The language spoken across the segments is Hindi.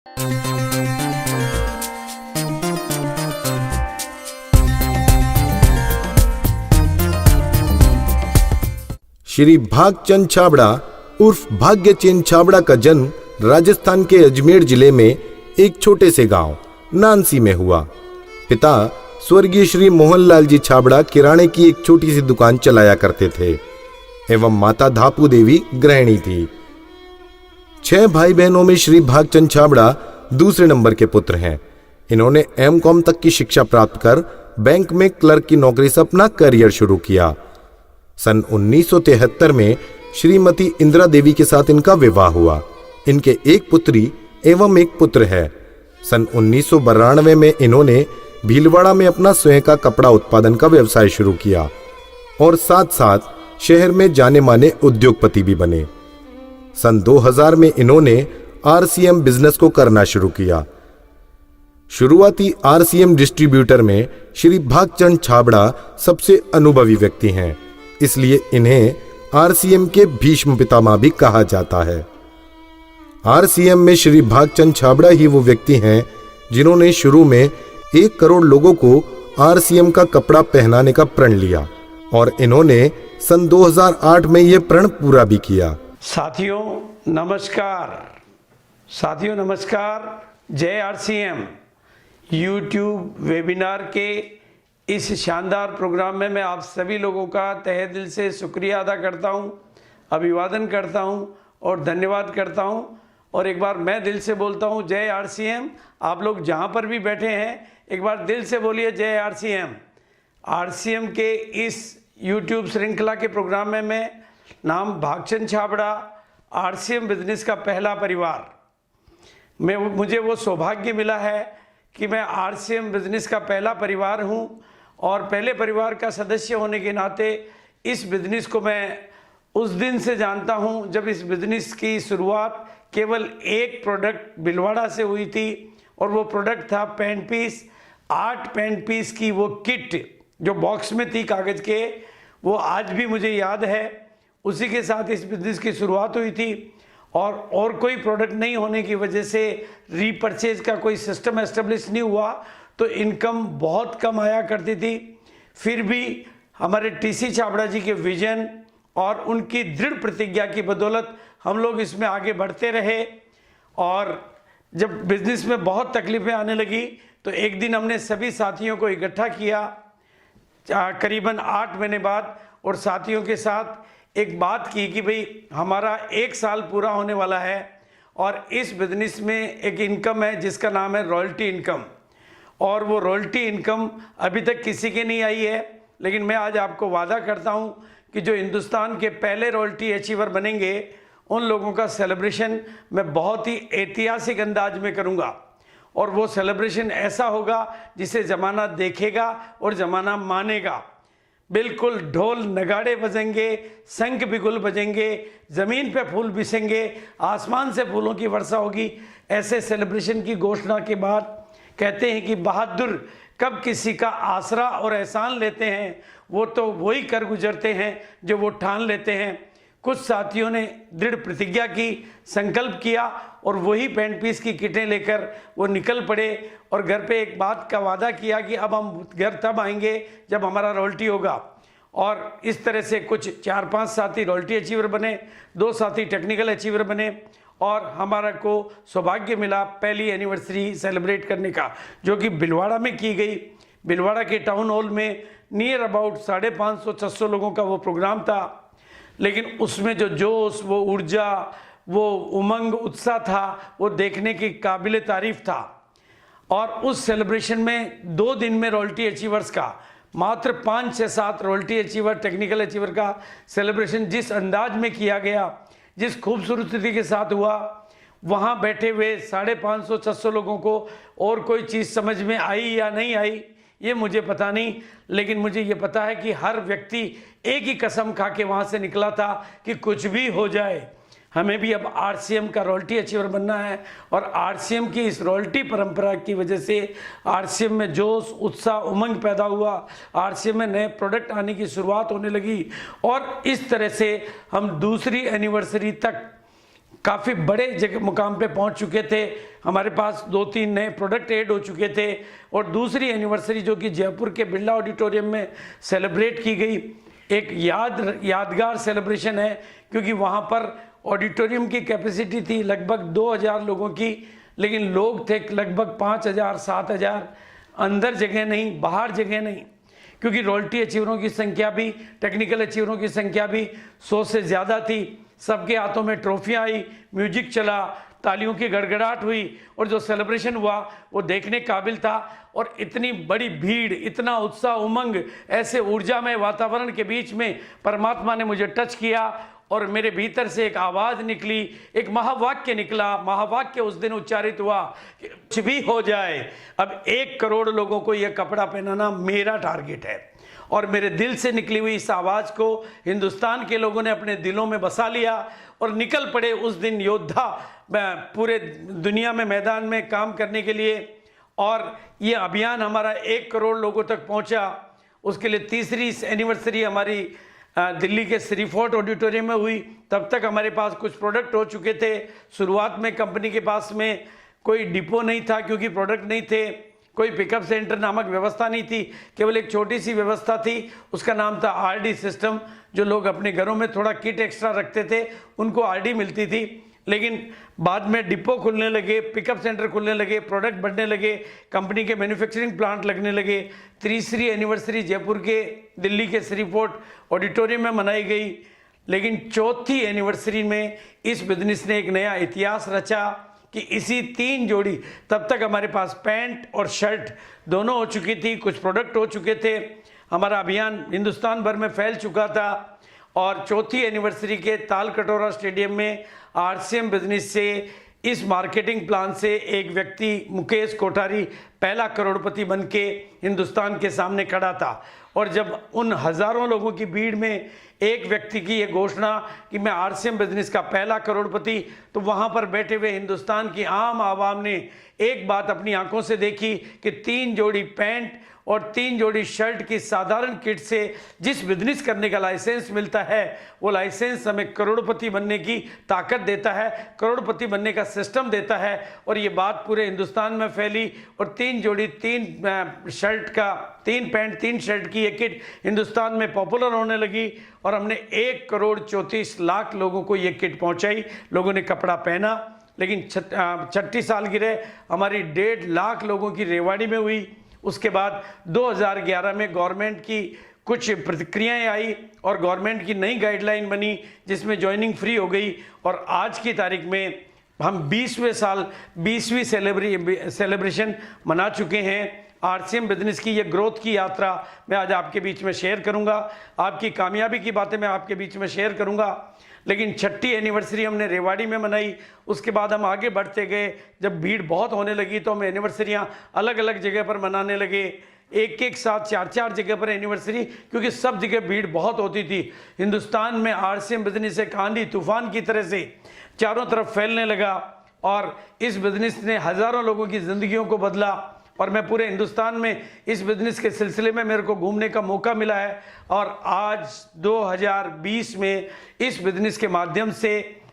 श्री भागचंद छाबड़ा उर्फ भाग्यचंद छाबड़ा का जन्म राजस्थान के अजमेर जिले में एक छोटे से गांव नानसी में हुआ। पिता स्वर्गीय श्री मोहनलाल जी छाबड़ा किराने की एक छोटी सी दुकान चलाया करते थे एवं माता धापू देवी गृहिणी थी। 6 भाई बहनों में श्री भागचंद छाबड़ा दूसरे नंबर के पुत्र हैं। इन्होंने एमकॉम तक की शिक्षा प्राप्त कर बैंक में क्लर्क की नौकरी से अपना करियर शुरू किया। सन 1973 में श्रीमती इंदिरा देवी के साथ इनका विवाह हुआ। इनके एक पुत्री एवं एक पुत्र है। सन 1992 में इन्होंने भीलवाड़ा में अपना स्वयं का कपड़ा उत्पादन का व्यवसाय शुरू किया और साथ साथ शहर में जाने माने उद्योगपति भी बने। सन 2000 में इन्होंने आरसीएम बिजनेस को करना शुरू किया। शुरुआती आरसीएम डिस्ट्रीब्यूटर में श्री भागचंद छाबड़ा सबसे अनुभवी व्यक्ति हैं, इसलिए इन्हें आरसीएम के भीष्म पितामह भी कहा जाता है। आरसीएम में श्री भागचंद छाबड़ा ही वो व्यक्ति हैं जिन्होंने शुरू में 1 करोड़ लोगों को आरसीएम का कपड़ा पहनाने का प्रण लिया और इन्होंने सन 2008 में यह प्रण पूरा भी किया। साथियों नमस्कार। जय आरसीएम यूट्यूब वेबिनार के इस शानदार प्रोग्राम में मैं आप सभी लोगों का तहे दिल से शुक्रिया अदा करता हूं, अभिवादन करता हूं और धन्यवाद करता हूं। और एक बार मैं दिल से बोलता हूं जय आरसीएम। आप लोग जहां पर भी बैठे हैं एक बार दिल से बोलिए जय आरसीएम। आरसीएम के इस यूट्यूब श्रृंखला के प्रोग्राम में मैं नाम भागचंद छाबड़ा, आरसीएम बिजनेस का पहला परिवार। मुझे वो सौभाग्य मिला है कि मैं आरसीएम बिजनेस का पहला परिवार हूं और पहले परिवार का सदस्य होने के नाते इस बिजनेस को मैं उस दिन से जानता हूं जब इस बिजनेस की शुरुआत केवल एक प्रोडक्ट भिलवाड़ा से हुई थी और वो प्रोडक्ट था पेंट पीस। 8 पेंट पीस की वो किट जो बॉक्स में थी कागज़ के, वो आज भी मुझे याद है। उसी के साथ इस बिजनेस की शुरुआत हुई थी और कोई प्रोडक्ट नहीं होने की वजह से रीपरचेज का कोई सिस्टम एस्टेब्लिश नहीं हुआ, तो इनकम बहुत कम आया करती थी। फिर भी हमारे टीसी छाबड़ा जी के विजन और उनकी दृढ़ प्रतिज्ञा की बदौलत हम लोग इसमें आगे बढ़ते रहे। और जब बिजनेस में बहुत तकलीफें आने लगी तो एक दिन हमने सभी साथियों को इकट्ठा किया करीबन 8 महीने बाद और साथियों के साथ एक बात की कि भाई हमारा 1 साल पूरा होने वाला है और इस बिजनेस में एक इनकम है जिसका नाम है रॉयल्टी इनकम। और वो रॉयल्टी इनकम अभी तक किसी के नहीं आई है, लेकिन मैं आज आपको वादा करता हूं कि जो हिंदुस्तान के पहले रॉयल्टी अचीवर बनेंगे उन लोगों का सेलिब्रेशन मैं बहुत ही ऐतिहासिक अंदाज में करूंगा। और वो सेलिब्रेशन ऐसा होगा जिसे ज़माना देखेगा और ज़माना मानेगा। बिल्कुल ढोल नगाड़े बजेंगे, शंख बिगुल बजेंगे, ज़मीन पे फूल बिसेंगे, आसमान से फूलों की वर्षा होगी। ऐसे सेलिब्रेशन की घोषणा के बाद कहते हैं कि बहादुर कब किसी का आसरा और एहसान लेते हैं, वो तो वही कर गुजरते हैं जो वो ठान लेते हैं। कुछ साथियों ने दृढ़ प्रतिज्ञा की, संकल्प किया और वही पेंट पीस की किटें लेकर वो निकल पड़े और घर पे एक बात का वादा किया कि अब हम घर तब आएंगे जब हमारा रॉयल्टी होगा। और इस तरह से कुछ 4-5 साथी रॉयल्टी अचीवर बने, 2 साथी टेक्निकल अचीवर बने और हमारा को सौभाग्य मिला पहली एनिवर्सरी सेलिब्रेट करने का, जो कि भिलवाड़ा में की गई। भिलवाड़ा के टाउन हॉल में नियर अबाउट 550-600 लोगों का वो प्रोग्राम था। लेकिन उसमें जो जोश, वो ऊर्जा, वो उमंग, उत्साह था, वो देखने की काबिले तारीफ था। और उस सेलिब्रेशन में 2 दिन में रॉयल्टी अचीवर्स का मात्र 5 से 7 रॉयल्टी अचीवर, टेक्निकल अचीवर का सेलिब्रेशन जिस अंदाज में किया गया, जिस खूबसूरती के साथ हुआ, वहाँ बैठे हुए 550-600 लोगों को और कोई चीज़ समझ में आई या नहीं आई ये मुझे पता नहीं, लेकिन मुझे ये पता है कि हर व्यक्ति एक ही कसम खा के वहाँ से निकला था कि कुछ भी हो जाए हमें भी अब आरसीएम का रॉयल्टी अचीवर बनना है। और आरसीएम की इस रॉयल्टी परंपरा की वजह से आरसीएम में जोश, उत्साह, उमंग पैदा हुआ। आरसीएम में नए प्रोडक्ट आने की शुरुआत होने लगी और इस तरह से हम दूसरी एनिवर्सरी तक काफ़ी बड़े जगह मुकाम पे पहुंच चुके थे। हमारे पास 2-3 नए प्रोडक्ट ऐड हो चुके थे और दूसरी एनिवर्सरी जो कि जयपुर के बिरला ऑडिटोरियम में सेलिब्रेट की गई, एक यादगार सेलिब्रेशन है, क्योंकि वहाँ पर ऑडिटोरियम की कैपेसिटी थी लगभग 2000 लोगों की, लेकिन लोग थे लगभग 5000-7000। अंदर जगह नहीं, बाहर जगह नहीं, क्योंकि रॉयल्टी अचीवरों की संख्या भी, टेक्निकल अचीवरों की संख्या भी 100 से ज़्यादा थी। सबके हाथों में ट्रॉफियाँ आई, म्यूजिक चला, तालियों की गड़गड़ाहट हुई और जो सेलिब्रेशन हुआ वो देखने काबिल था। और इतनी बड़ी भीड़, इतना उत्साह, उमंग, ऐसे ऊर्जामय वातावरण के बीच में परमात्मा ने मुझे टच किया और मेरे भीतर से एक आवाज़ निकली, एक महावाक्य निकला। महावाक्य उस दिन उच्चारित हुआ कि कुछ भी हो जाए, अब 1 करोड़ लोगों को यह कपड़ा पहनाना मेरा टारगेट है। और मेरे दिल से निकली हुई इस आवाज़ को हिंदुस्तान के लोगों ने अपने दिलों में बसा लिया और निकल पड़े उस दिन योद्धा पूरे दुनिया में मैदान में काम करने के लिए। और ये अभियान हमारा 1 करोड़ लोगों तक पहुंचा। उसके लिए तीसरी एनिवर्सरी हमारी दिल्ली के श्री फोर्ट ऑडिटोरियम में हुई। तब तक हमारे पास कुछ प्रोडक्ट हो चुके थे। शुरुआत में कंपनी के पास में कोई डिपो नहीं था, क्योंकि प्रोडक्ट नहीं थे, कोई पिकअप सेंटर नामक व्यवस्था नहीं थी, केवल एक छोटी सी व्यवस्था थी, उसका नाम था आरडी सिस्टम। जो लोग अपने घरों में थोड़ा किट एक्स्ट्रा रखते थे उनको आरडी मिलती थी। लेकिन बाद में डिपो खुलने लगे, पिकअप सेंटर खुलने लगे, प्रोडक्ट बढ़ने लगे, कंपनी के मैन्युफैक्चरिंग प्लांट लगने लगे। तीसरी एनिवर्सरी जयपुर के दिल्ली के श्री फोर्ट ऑडिटोरियम में मनाई गई। लेकिन चौथी एनिवर्सरी में इस बिजनेस ने एक नया इतिहास रचा कि इसी 3 जोड़ी, तब तक हमारे पास पैंट और शर्ट दोनों हो चुकी थी, कुछ प्रोडक्ट हो चुके थे, हमारा अभियान हिंदुस्तान भर में फैल चुका था। और चौथी एनिवर्सरी के ताल कटोरा स्टेडियम में आरसीएम बिजनेस से, इस मार्केटिंग प्लान से एक व्यक्ति मुकेश कोठारी पहला करोड़पति बन के हिंदुस्तान के सामने खड़ा था। और जब उन हज़ारों लोगों की भीड़ में एक व्यक्ति की ये घोषणा कि मैं आरसीएम बिजनेस का पहला करोड़पति, तो वहाँ पर बैठे हुए हिंदुस्तान की आम आवाम ने एक बात अपनी आंखों से देखी कि 3 जोड़ी पैंट और 3 जोड़ी शर्ट की साधारण किट से जिस बिजनेस करने का लाइसेंस मिलता है, वो लाइसेंस हमें करोड़पति बनने की ताकत देता है, करोड़पति बनने का सिस्टम देता है। और ये बात पूरे हिंदुस्तान में फैली और 3 जोड़ी 3 शर्ट का, 3 पैंट 3 शर्ट की ये किट हिंदुस्तान में पॉपुलर होने लगी। और हमने 1 करोड़ 34 लाख लोगों को ये किट पहुँचाई, लोगों ने कपड़ा पहना। लेकिन छठी सालगिरह हमारी 1.5 लाख लोगों की रेवाड़ी में हुई। उसके बाद 2011 में गवर्नमेंट की कुछ प्रतिक्रियाएं आई और गवर्नमेंट की नई गाइडलाइन बनी जिसमें ज्वाइनिंग फ्री हो गई। और आज की तारीख में हम 20वें साल 20वीं सेलिब्रेशन मना चुके हैं। आरसीएम बिजनेस की ये ग्रोथ की यात्रा मैं आज आपके बीच में शेयर करूंगा, आपकी कामयाबी की बातें मैं आपके बीच में शेयर करूंगा। लेकिन छठी एनिवर्सरी हमने रेवाड़ी में मनाई। उसके बाद हम आगे बढ़ते गए, जब भीड़ बहुत होने लगी तो हम एनिवर्सरियाँ अलग अलग जगह पर मनाने लगे, एक साथ 4 जगह पर एनिवर्सरी, क्योंकि सब जगह भीड़ बहुत होती थी। हिंदुस्तान में आरसीएम बिजनेस एक आंधी तूफान की तरह से चारों तरफ फैलने लगा और इस बिजनेस ने हज़ारों लोगों की ज़िंदगियों को बदला। और मैं पूरे हिंदुस्तान में इस बिज़नेस के सिलसिले में मेरे को घूमने का मौका मिला है। और आज 2020 में इस बिज़नेस के माध्यम से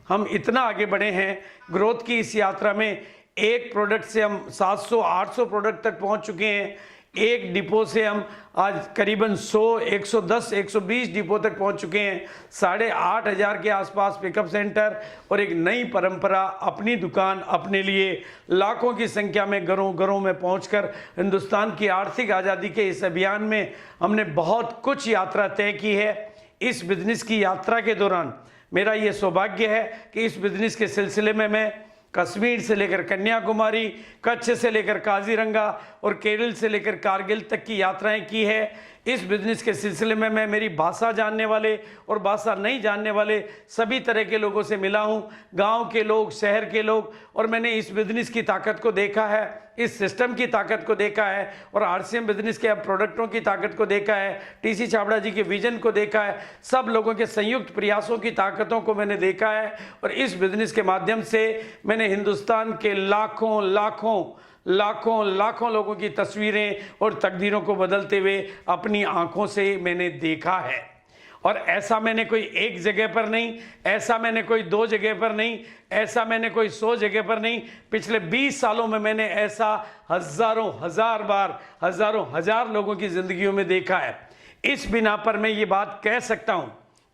हम इतना आगे बढ़े हैं ग्रोथ की इस यात्रा में। एक प्रोडक्ट से हम 700-800 प्रोडक्ट तक पहुंच चुके हैं। एक डिपो से हम आज करीबन 100, 110, 120 डिपो तक पहुंच चुके हैं। 8,500 के आसपास पिकअप सेंटर और एक नई परंपरा, अपनी दुकान अपने लिए, लाखों की संख्या में घरों घरों में पहुंचकर हिंदुस्तान की आर्थिक आज़ादी के इस अभियान में हमने बहुत कुछ यात्रा तय की है। इस बिज़नेस की यात्रा के दौरान मेरा ये सौभाग्य है कि इस बिज़नेस के सिलसिले में मैं कश्मीर से लेकर कन्याकुमारी, कच्छ से लेकर काजीरंगा और केरल से लेकर कारगिल तक की यात्राएं की है। इस बिज़नेस के सिलसिले में मैं मेरी भाषा जानने वाले और भाषा नहीं जानने वाले सभी तरह के लोगों से मिला हूं, गांव के लोग, शहर के लोग, और मैंने इस बिज़नेस की ताकत को देखा है, इस सिस्टम की ताकत को देखा है और आरसीएम बिज़नेस के प्रोडक्टों की ताकत को देखा है, टीसी छाबड़ा जी के विजन को देखा है, सब लोगों के संयुक्त प्रयासों की ताकतों को मैंने देखा है। और इस बिज़नेस के माध्यम से मैंने हिंदुस्तान के लाखों लाखों लाखों लाखों लोगों की तस्वीरें और तकदीरों को बदलते हुए अपनी आंखों से मैंने देखा है। और ऐसा मैंने कोई एक जगह पर नहीं, ऐसा मैंने कोई 2 जगह पर नहीं, ऐसा मैंने कोई 100 जगह पर नहीं, पिछले 20 सालों में मैंने ऐसा हजारों हजार बार, हजारों हजार लोगों की जिंदगियों में देखा है। इस बिना पर मैं ये बात कह सकता हूं,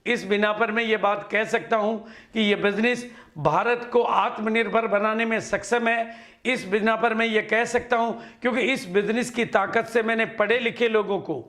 इस बिना पर मैं ये बात कह सकता हूं कि ये बिजनेस भारत को आत्मनिर्भर बनाने में सक्षम है। इस बिना पर मैं ये कह सकता हूं क्योंकि इस बिजनेस की ताकत से मैंने पढ़े लिखे लोगों को,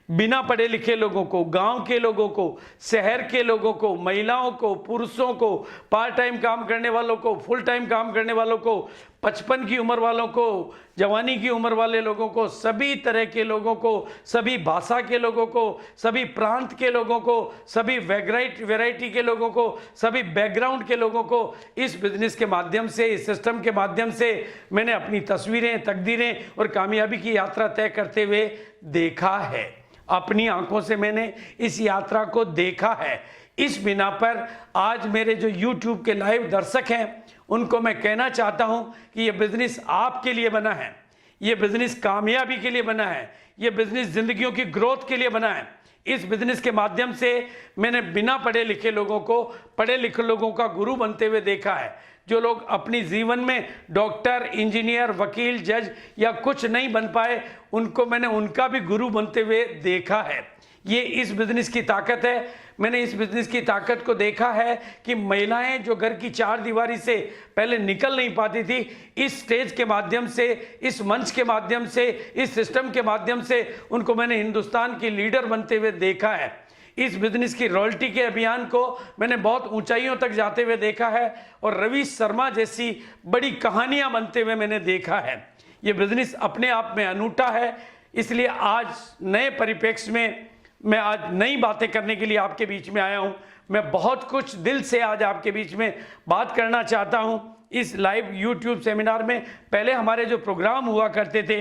बिना पढ़े लिखे लोगों को, गांव के लोगों को, शहर के लोगों को, महिलाओं को, पुरुषों को, पार्ट टाइम काम करने वालों को, फुल टाइम काम करने वालों को, 55 की उम्र वालों को, जवानी की उम्र वाले लोगों को, सभी तरह के लोगों को, सभी भाषा के लोगों को, सभी प्रांत के लोगों को, सभी वैरायटी के लोगों को, सभी बैकग्राउंड के लोगों को इस बिजनेस के माध्यम से, इस सिस्टम के माध्यम से मैंने अपनी तस्वीरें, तकदीरें और कामयाबी की यात्रा तय करते हुए देखा है। अपनी आंखों से मैंने इस यात्रा को देखा है। इस बिना पर आज मेरे जो YouTube के लाइव दर्शक हैं उनको मैं कहना चाहता हूं कि ये बिजनेस आपके लिए बना है, ये बिजनेस कामयाबी के लिए बना है, ये बिजनेस जिंदगियों की ग्रोथ के लिए बना है। इस बिजनेस के माध्यम से मैंने बिना पढ़े लिखे लोगों को पढ़े लिखे लोगों का गुरु बनते हुए देखा है। जो लोग अपनी जीवन में डॉक्टर, इंजीनियर, वकील, जज या कुछ नहीं बन पाए, उनको मैंने उनका भी गुरु बनते हुए देखा है। ये इस बिजनेस की ताकत है। मैंने इस बिजनेस की ताकत को देखा है कि महिलाएं जो घर की 4 दीवारी से पहले निकल नहीं पाती थी, इस स्टेज के माध्यम से, इस मंच के माध्यम से, इस सिस्टम के माध्यम से उनको मैंने हिंदुस्तान की लीडर बनते हुए देखा है। इस बिजनेस की रॉयल्टी के अभियान को मैंने बहुत ऊंचाइयों तक जाते हुए देखा है और रवि शर्मा जैसी बड़ी कहानियां बनते हुए मैंने देखा है। ये बिजनेस अपने आप में अनूठा है, इसलिए आज नए परिप्रेक्ष्य में मैं आज नई बातें करने के लिए आपके बीच में आया हूं। मैं बहुत कुछ दिल से आज आपके बीच में बात करना चाहता हूं। इस लाइव YouTube सेमिनार में पहले हमारे जो प्रोग्राम हुआ करते थे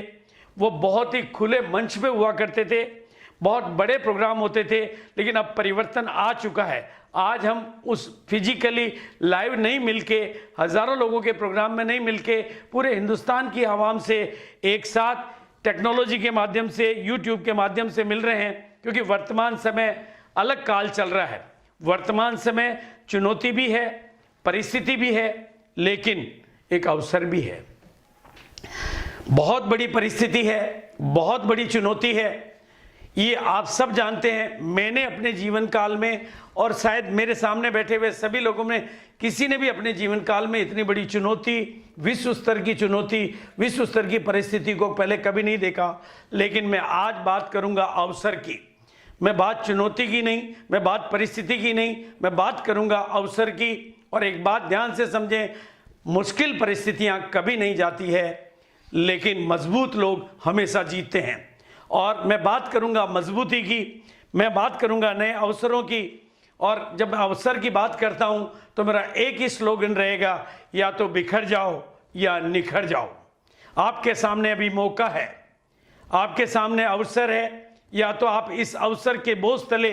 वो बहुत ही खुले मंच पे हुआ करते थे, बहुत बड़े प्रोग्राम होते थे, लेकिन अब परिवर्तन आ चुका है। आज हम उस फिजिकली लाइव नहीं मिलके, हजारों लोगों के प्रोग्राम में नहीं मिलके, पूरे हिंदुस्तान की आवाम से एक साथ टेक्नोलॉजी के माध्यम से, YouTube के माध्यम से मिल रहे हैं, क्योंकि वर्तमान समय अलग काल चल रहा है। वर्तमान समय चुनौती भी है, परिस्थिति भी है, लेकिन एक अवसर भी है। बहुत बड़ी परिस्थिति है, बहुत बड़ी चुनौती है, ये आप सब जानते हैं। मैंने अपने जीवन काल में और शायद मेरे सामने बैठे हुए सभी लोगों में किसी ने भी अपने जीवन काल में इतनी बड़ी चुनौती, विश्व स्तर की चुनौती, विश्व स्तर की परिस्थिति को पहले कभी नहीं देखा। लेकिन मैं आज बात करूंगा अवसर की। मैं बात चुनौती की नहीं, मैं बात परिस्थिति की नहीं, मैं बात करूंगा अवसर की। और एक बात ध्यान से समझें, मुश्किल परिस्थितियां कभी नहीं जाती है, लेकिन मजबूत लोग हमेशा जीतते हैं। और मैं बात करूंगा मजबूती की, मैं बात करूंगा नए अवसरों की। और जब मैं अवसर की बात करता हूं तो मेरा एक ही स्लोगन रहेगा, या तो बिखर जाओ या निखर जाओ। आपके सामने अभी मौका है, आपके सामने अवसर है। या तो आप इस अवसर के बोझ तले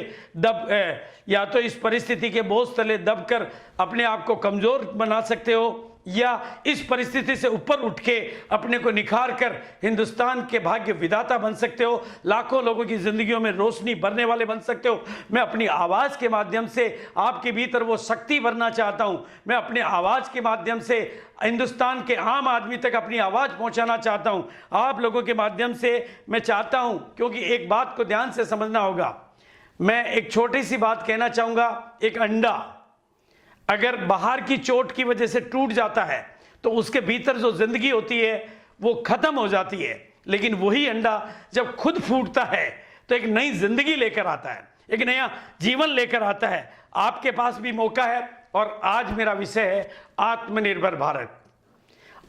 या तो इस परिस्थिति के बोझ तले दबकर अपने आप को कमजोर बना सकते हो, या इस परिस्थिति से ऊपर उठ के अपने को निखार कर हिंदुस्तान के भाग्य विधाता बन सकते हो, लाखों लोगों की जिंदगियों में रोशनी भरने वाले बन सकते हो। मैं अपनी आवाज के माध्यम से आपके भीतर वो शक्ति भरना चाहता हूं। मैं अपने आवाज के माध्यम से हिंदुस्तान के आम आदमी तक अपनी आवाज पहुंचाना चाहता हूं। आप लोगों के माध्यम से मैं चाहता हूं, क्योंकि एक बात को ध्यान से समझना होगा। मैं एक छोटी सी बात कहना चाहूंगा। एक अंडा अगर बाहर की चोट की वजह से टूट जाता है तो उसके भीतर जो जिंदगी होती है वो खत्म हो जाती है, लेकिन वही अंडा जब खुद फूटता है तो एक नई जिंदगी लेकर आता है, एक नया जीवन लेकर आता है। आपके पास भी मौका है। और आज मेरा विषय है आत्मनिर्भर भारत।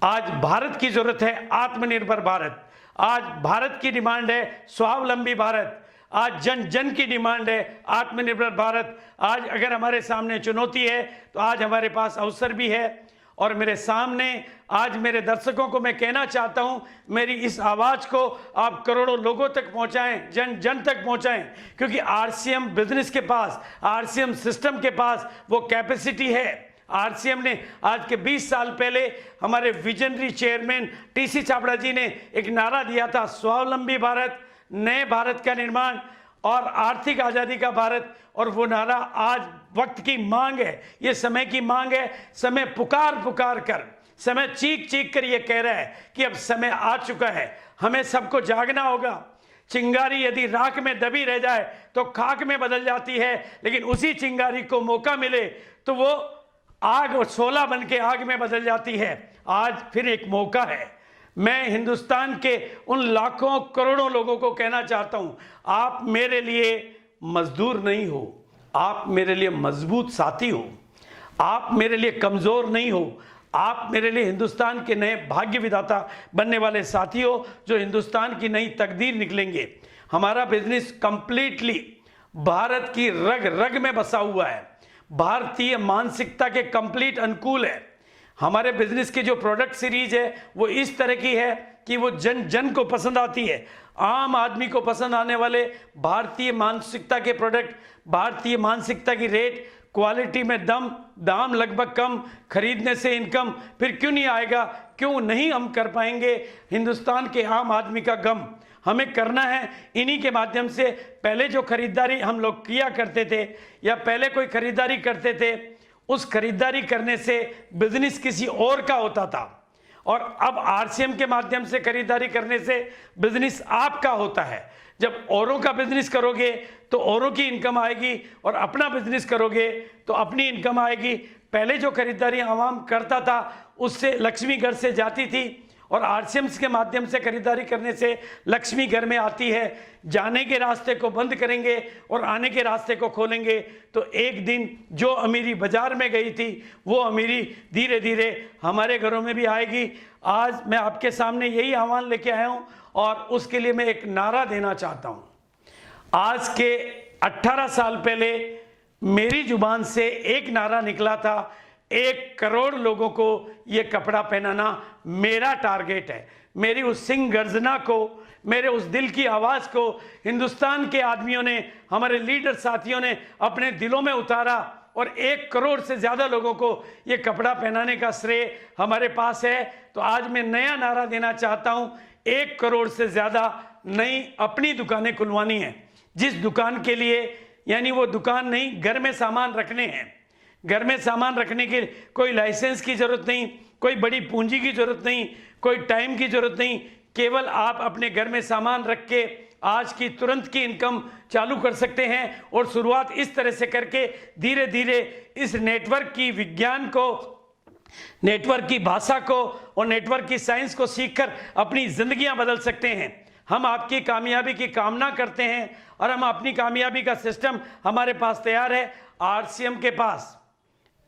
आज भारत की जरूरत है आत्मनिर्भर भारत। आज भारत की डिमांड है स्वावलंबी भारत। आज जन जन की डिमांड है आत्मनिर्भर भारत। आज अगर हमारे सामने चुनौती है तो आज हमारे पास अवसर भी है। और मेरे सामने आज मेरे दर्शकों को मैं कहना चाहता हूं, मेरी इस आवाज को आप करोड़ों लोगों तक पहुंचाएं, जन जन तक पहुंचाएं, क्योंकि आरसीएम बिजनेस के पास, आरसीएम सिस्टम के पास वो कैपेसिटी है। आरसीएम ने आज के 20 साल पहले हमारे विजनरी चेयरमैन टीसी छाबड़ा जी ने एक नारा दिया था, स्वावलंबी भारत, नए भारत का निर्माण। और आर्थिक आज़ादी का भारत, और वो नारा आज वक्त की मांग है, ये समय की मांग है। समय पुकार पुकार कर, समय चीख चीख कर ये कह रहा है कि अब समय आ चुका है, हमें सबको जागना होगा। चिंगारी यदि राख में दबी रह जाए तो खाक में बदल जाती है, लेकिन उसी चिंगारी को मौका मिले तो वो आग और शोला बन के आग में बदल जाती है। आज फिर एक मौका है। मैं हिंदुस्तान के उन लाखों करोड़ों लोगों को कहना चाहता हूं, आप मेरे लिए मजदूर नहीं हो, आप मेरे लिए मजबूत साथी हो। आप मेरे लिए कमज़ोर नहीं हो, आप मेरे लिए हिंदुस्तान के नए भाग्य विधाता बनने वाले साथी हो, जो हिंदुस्तान की नई तकदीर निकलेंगे। हमारा बिजनेस कंप्लीटली भारत की रग रग में बसा हुआ है, भारतीय मानसिकता के कंप्लीट अनुकूल है। हमारे बिजनेस की जो प्रोडक्ट सीरीज है वो इस तरह की है कि वो जन जन को पसंद आती है। आम आदमी को पसंद आने वाले भारतीय मानसिकता के प्रोडक्ट, भारतीय मानसिकता की रेट, क्वालिटी में दाम लगभग कम, खरीदने से इनकम फिर क्यों नहीं आएगा, क्यों नहीं हम कर पाएंगे हिंदुस्तान के आम आदमी का गम हमें करना है। इन्हीं के माध्यम से पहले जो खरीदारी हम लोग किया करते थे या पहले कोई खरीदारी करते थे, उस खरीदारी करने से बिजनेस किसी और का होता था, और अब आरसीएम के माध्यम से खरीदारी करने से बिजनेस आपका होता है। जब औरों का बिजनेस करोगे तो औरों की इनकम आएगी, और अपना बिजनेस करोगे तो अपनी इनकम आएगी। पहले जो खरीदारी आवाम करता था उससे लक्ष्मी घर से जाती थी, और आरसीएम्स के माध्यम से खरीदारी करने से लक्ष्मी घर में आती है। जाने के रास्ते को बंद करेंगे और आने के रास्ते को खोलेंगे तो एक दिन जो अमीरी बाजार में गई थी वो अमीरी धीरे धीरे हमारे घरों में भी आएगी। आज मैं आपके सामने यही आह्वान लेके आया हूँ, और उसके लिए मैं एक नारा देना चाहता हूँ। आज के 18 साल पहले मेरी जुबान से एक नारा निकला था, 1 करोड़ लोगों को ये कपड़ा पहनाना मेरा टारगेट है। मेरी उस सिंह गर्जना को, मेरे उस दिल की आवाज़ को हिंदुस्तान के आदमियों ने, हमारे लीडर साथियों ने अपने दिलों में उतारा, और 1 करोड़ से ज़्यादा लोगों को ये कपड़ा पहनाने का श्रेय हमारे पास है। तो आज मैं नया नारा देना चाहता हूँ, 1 करोड़ से ज़्यादा नई अपनी दुकानें खुलवानी है। जिस दुकान के लिए, यानी वो दुकान नहीं, घर में सामान रखने हैं। घर में सामान रखने के कोई लाइसेंस की ज़रूरत नहीं, कोई बड़ी पूंजी की ज़रूरत नहीं, कोई टाइम की ज़रूरत नहीं। केवल आप अपने घर में सामान रख के आज की तुरंत की इनकम चालू कर सकते हैं, और शुरुआत इस तरह से करके धीरे धीरे इस नेटवर्क की विज्ञान को, नेटवर्क की भाषा को और नेटवर्क की साइंस को सीखकर अपनी जिंदगियां बदल सकते हैं। हम आपकी कामयाबी की कामना करते हैं, और हम अपनी कामयाबी का सिस्टम हमारे पास तैयार है। आरसीएम के पास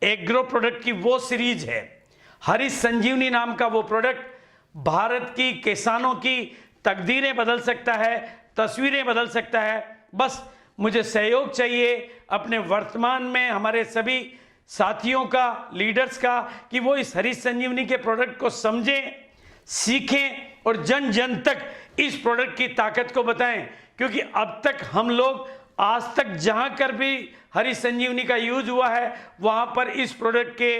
एग्रो प्रोडक्ट की वो सीरीज है, हरी संजीवनी नाम का वो प्रोडक्ट भारत की किसानों की तकदीरें बदल सकता है, तस्वीरें बदल सकता है। बस मुझे सहयोग चाहिए अपने वर्तमान में हमारे सभी साथियों का, लीडर्स का, कि वो इस हरी संजीवनी के प्रोडक्ट को समझें, सीखें और जन जन तक इस प्रोडक्ट की ताकत को बताएं। क्योंकि अब तक हम लोग, आज तक जहां कर भी हरी संजीवनी का यूज हुआ है वहां पर इस प्रोडक्ट के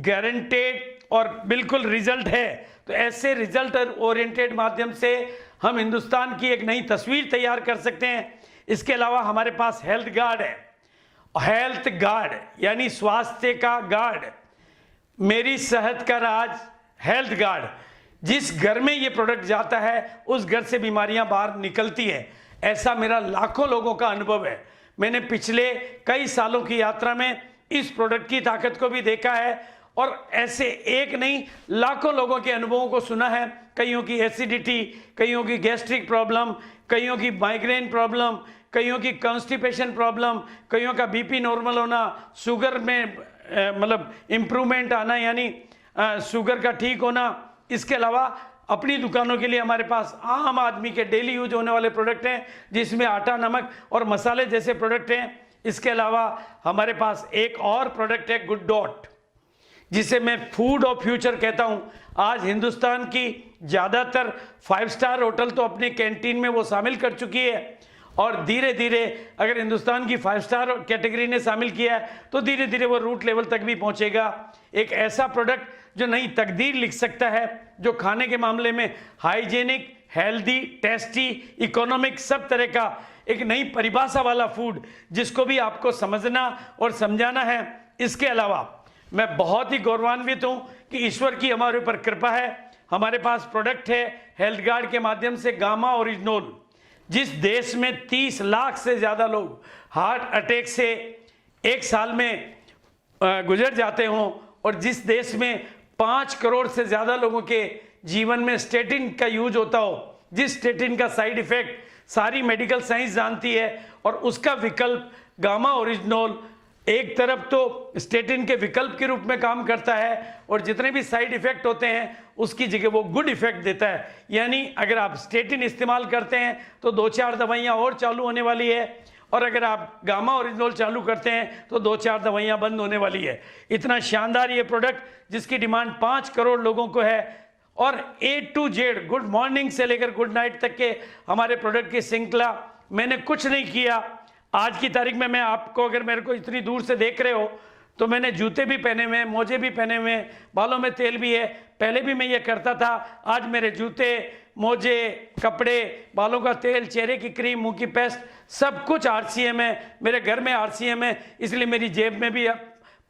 गारंटेड और बिल्कुल रिजल्ट है। तो ऐसे रिजल्ट ओरिएंटेड माध्यम से हम हिंदुस्तान की एक नई तस्वीर तैयार कर सकते हैं। इसके अलावा हमारे पास हेल्थ गार्ड है, हेल्थ गार्ड यानी स्वास्थ्य का गार्ड, मेरी सेहत का राज हेल्थ गार्ड। जिस घर में ये प्रोडक्ट जाता है उस घर से बीमारियां बाहर निकलती है। ऐसा मेरा लाखों लोगों का अनुभव है। मैंने पिछले कई सालों की यात्रा में इस प्रोडक्ट की ताकत को भी देखा है, और ऐसे एक नहीं लाखों लोगों के अनुभवों को सुना है। कईयों की एसिडिटी, कईयों की गैस्ट्रिक प्रॉब्लम, कईयों की माइग्रेन प्रॉब्लम, कईयों की कॉन्स्टिपेशन प्रॉब्लम, कईयों का बीपी नॉर्मल होना, शुगर में मतलब इम्प्रूवमेंट आना, यानी शुगर का ठीक होना। इसके अलावा अपनी दुकानों के लिए हमारे पास आम आदमी के डेली यूज होने वाले प्रोडक्ट हैं, जिसमें आटा, नमक और मसाले जैसे प्रोडक्ट हैं। इसके अलावा हमारे पास एक और प्रोडक्ट है गुड डॉट, जिसे मैं फूड ऑफ फ्यूचर कहता हूं। आज हिंदुस्तान की ज़्यादातर 5 स्टार होटल तो अपने कैंटीन में वो शामिल कर चुकी है, और धीरे धीरे अगर हिंदुस्तान की 5 स्टार कैटेगरी ने शामिल किया है तो धीरे धीरे वो रूट लेवल तक भी पहुंचेगा। एक ऐसा प्रोडक्ट जो नई तकदीर लिख सकता है, जो खाने के मामले में हाइजेनिक, हेल्दी, टेस्टी, इकोनॉमिक सब तरह का एक नई परिभाषा वाला फूड जिसको भी आपको समझना और समझाना है। इसके अलावा मैं बहुत ही गौरवान्वित हूं कि ईश्वर की हमारे ऊपर कृपा है। हमारे पास प्रोडक्ट है हेल्थ गार्ड के माध्यम से गामा ओरिजिनोल। जिस देश में 30 लाख से ज़्यादा लोग हार्ट अटैक से एक साल में गुजर जाते हों और जिस देश में 5 करोड़ से ज़्यादा लोगों के जीवन में स्टेटिन का यूज होता हो, जिस स्टेटिन का साइड इफेक्ट सारी मेडिकल साइंस जानती है, और उसका विकल्प गामा ओरिजिनोल एक तरफ तो स्टेटिन के विकल्प के रूप में काम करता है और जितने भी साइड इफेक्ट होते हैं उसकी जगह वो गुड इफेक्ट देता है। यानी अगर आप स्टेटिन इस्तेमाल करते हैं तो 2-4 दवाइयाँ और चालू होने वाली है, और अगर आप गामा ओरिजिनोल चालू करते हैं तो 2-4 दवाइयाँ बंद होने वाली है। इतना शानदार ये प्रोडक्ट जिसकी डिमांड 5 करोड़ लोगों को है, और A to Z good morning से लेकर गुड नाइट तक के हमारे प्रोडक्ट की श्रृंखला। मैंने कुछ नहीं किया। आज की तारीख में मैं आपको, अगर मेरे को इतनी दूर से देख रहे हो तो मैंने जूते भी पहने हुए हैं, मोजे भी पहने हुए हैं, बालों में तेल भी है। पहले भी मैं ये करता था। आज मेरे जूते, मोजे, कपड़े, बालों का तेल, चेहरे की क्रीम, मुंह की पेस्ट, सब कुछ RCM है। मेरे घर में RCM है, इसलिए मेरी जेब में भी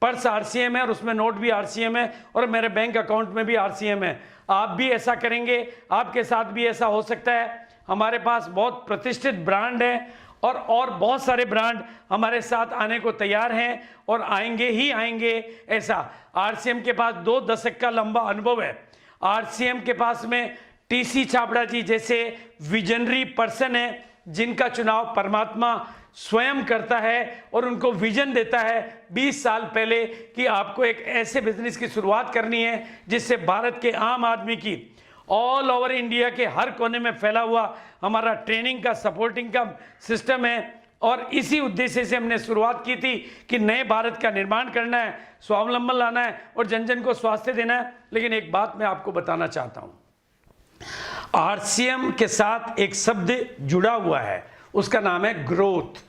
पर्स RCM है और उसमें नोट भी RCM है, और मेरे बैंक अकाउंट में भी RCM है। आप भी ऐसा करेंगे, आपके साथ भी ऐसा हो सकता है। हमारे पास बहुत प्रतिष्ठित ब्रांड है और बहुत सारे ब्रांड हमारे साथ आने को तैयार हैं और आएंगे ही आएंगे। ऐसा RCM के पास 2 दशक का लंबा अनुभव है। RCM के पास में TC छाबड़ा जी जैसे विजनरी पर्सन है जिनका चुनाव परमात्मा स्वयं करता है और उनको विजन देता है 20 साल पहले कि आपको एक ऐसे बिजनेस की शुरुआत करनी है जिससे भारत के आम आदमी की ऑल ओवर इंडिया के हर कोने में फैला हुआ हमारा ट्रेनिंग का, सपोर्टिंग का सिस्टम है। और इसी उद्देश्य से हमने शुरुआत की थी कि नए भारत का निर्माण करना है, स्वावलंबन लाना है और जन जन को स्वास्थ्य देना है। लेकिन एक बात मैं आपको बताना चाहता हूं, RCM के साथ एक शब्द जुड़ा हुआ है, उसका नाम है ग्रोथ।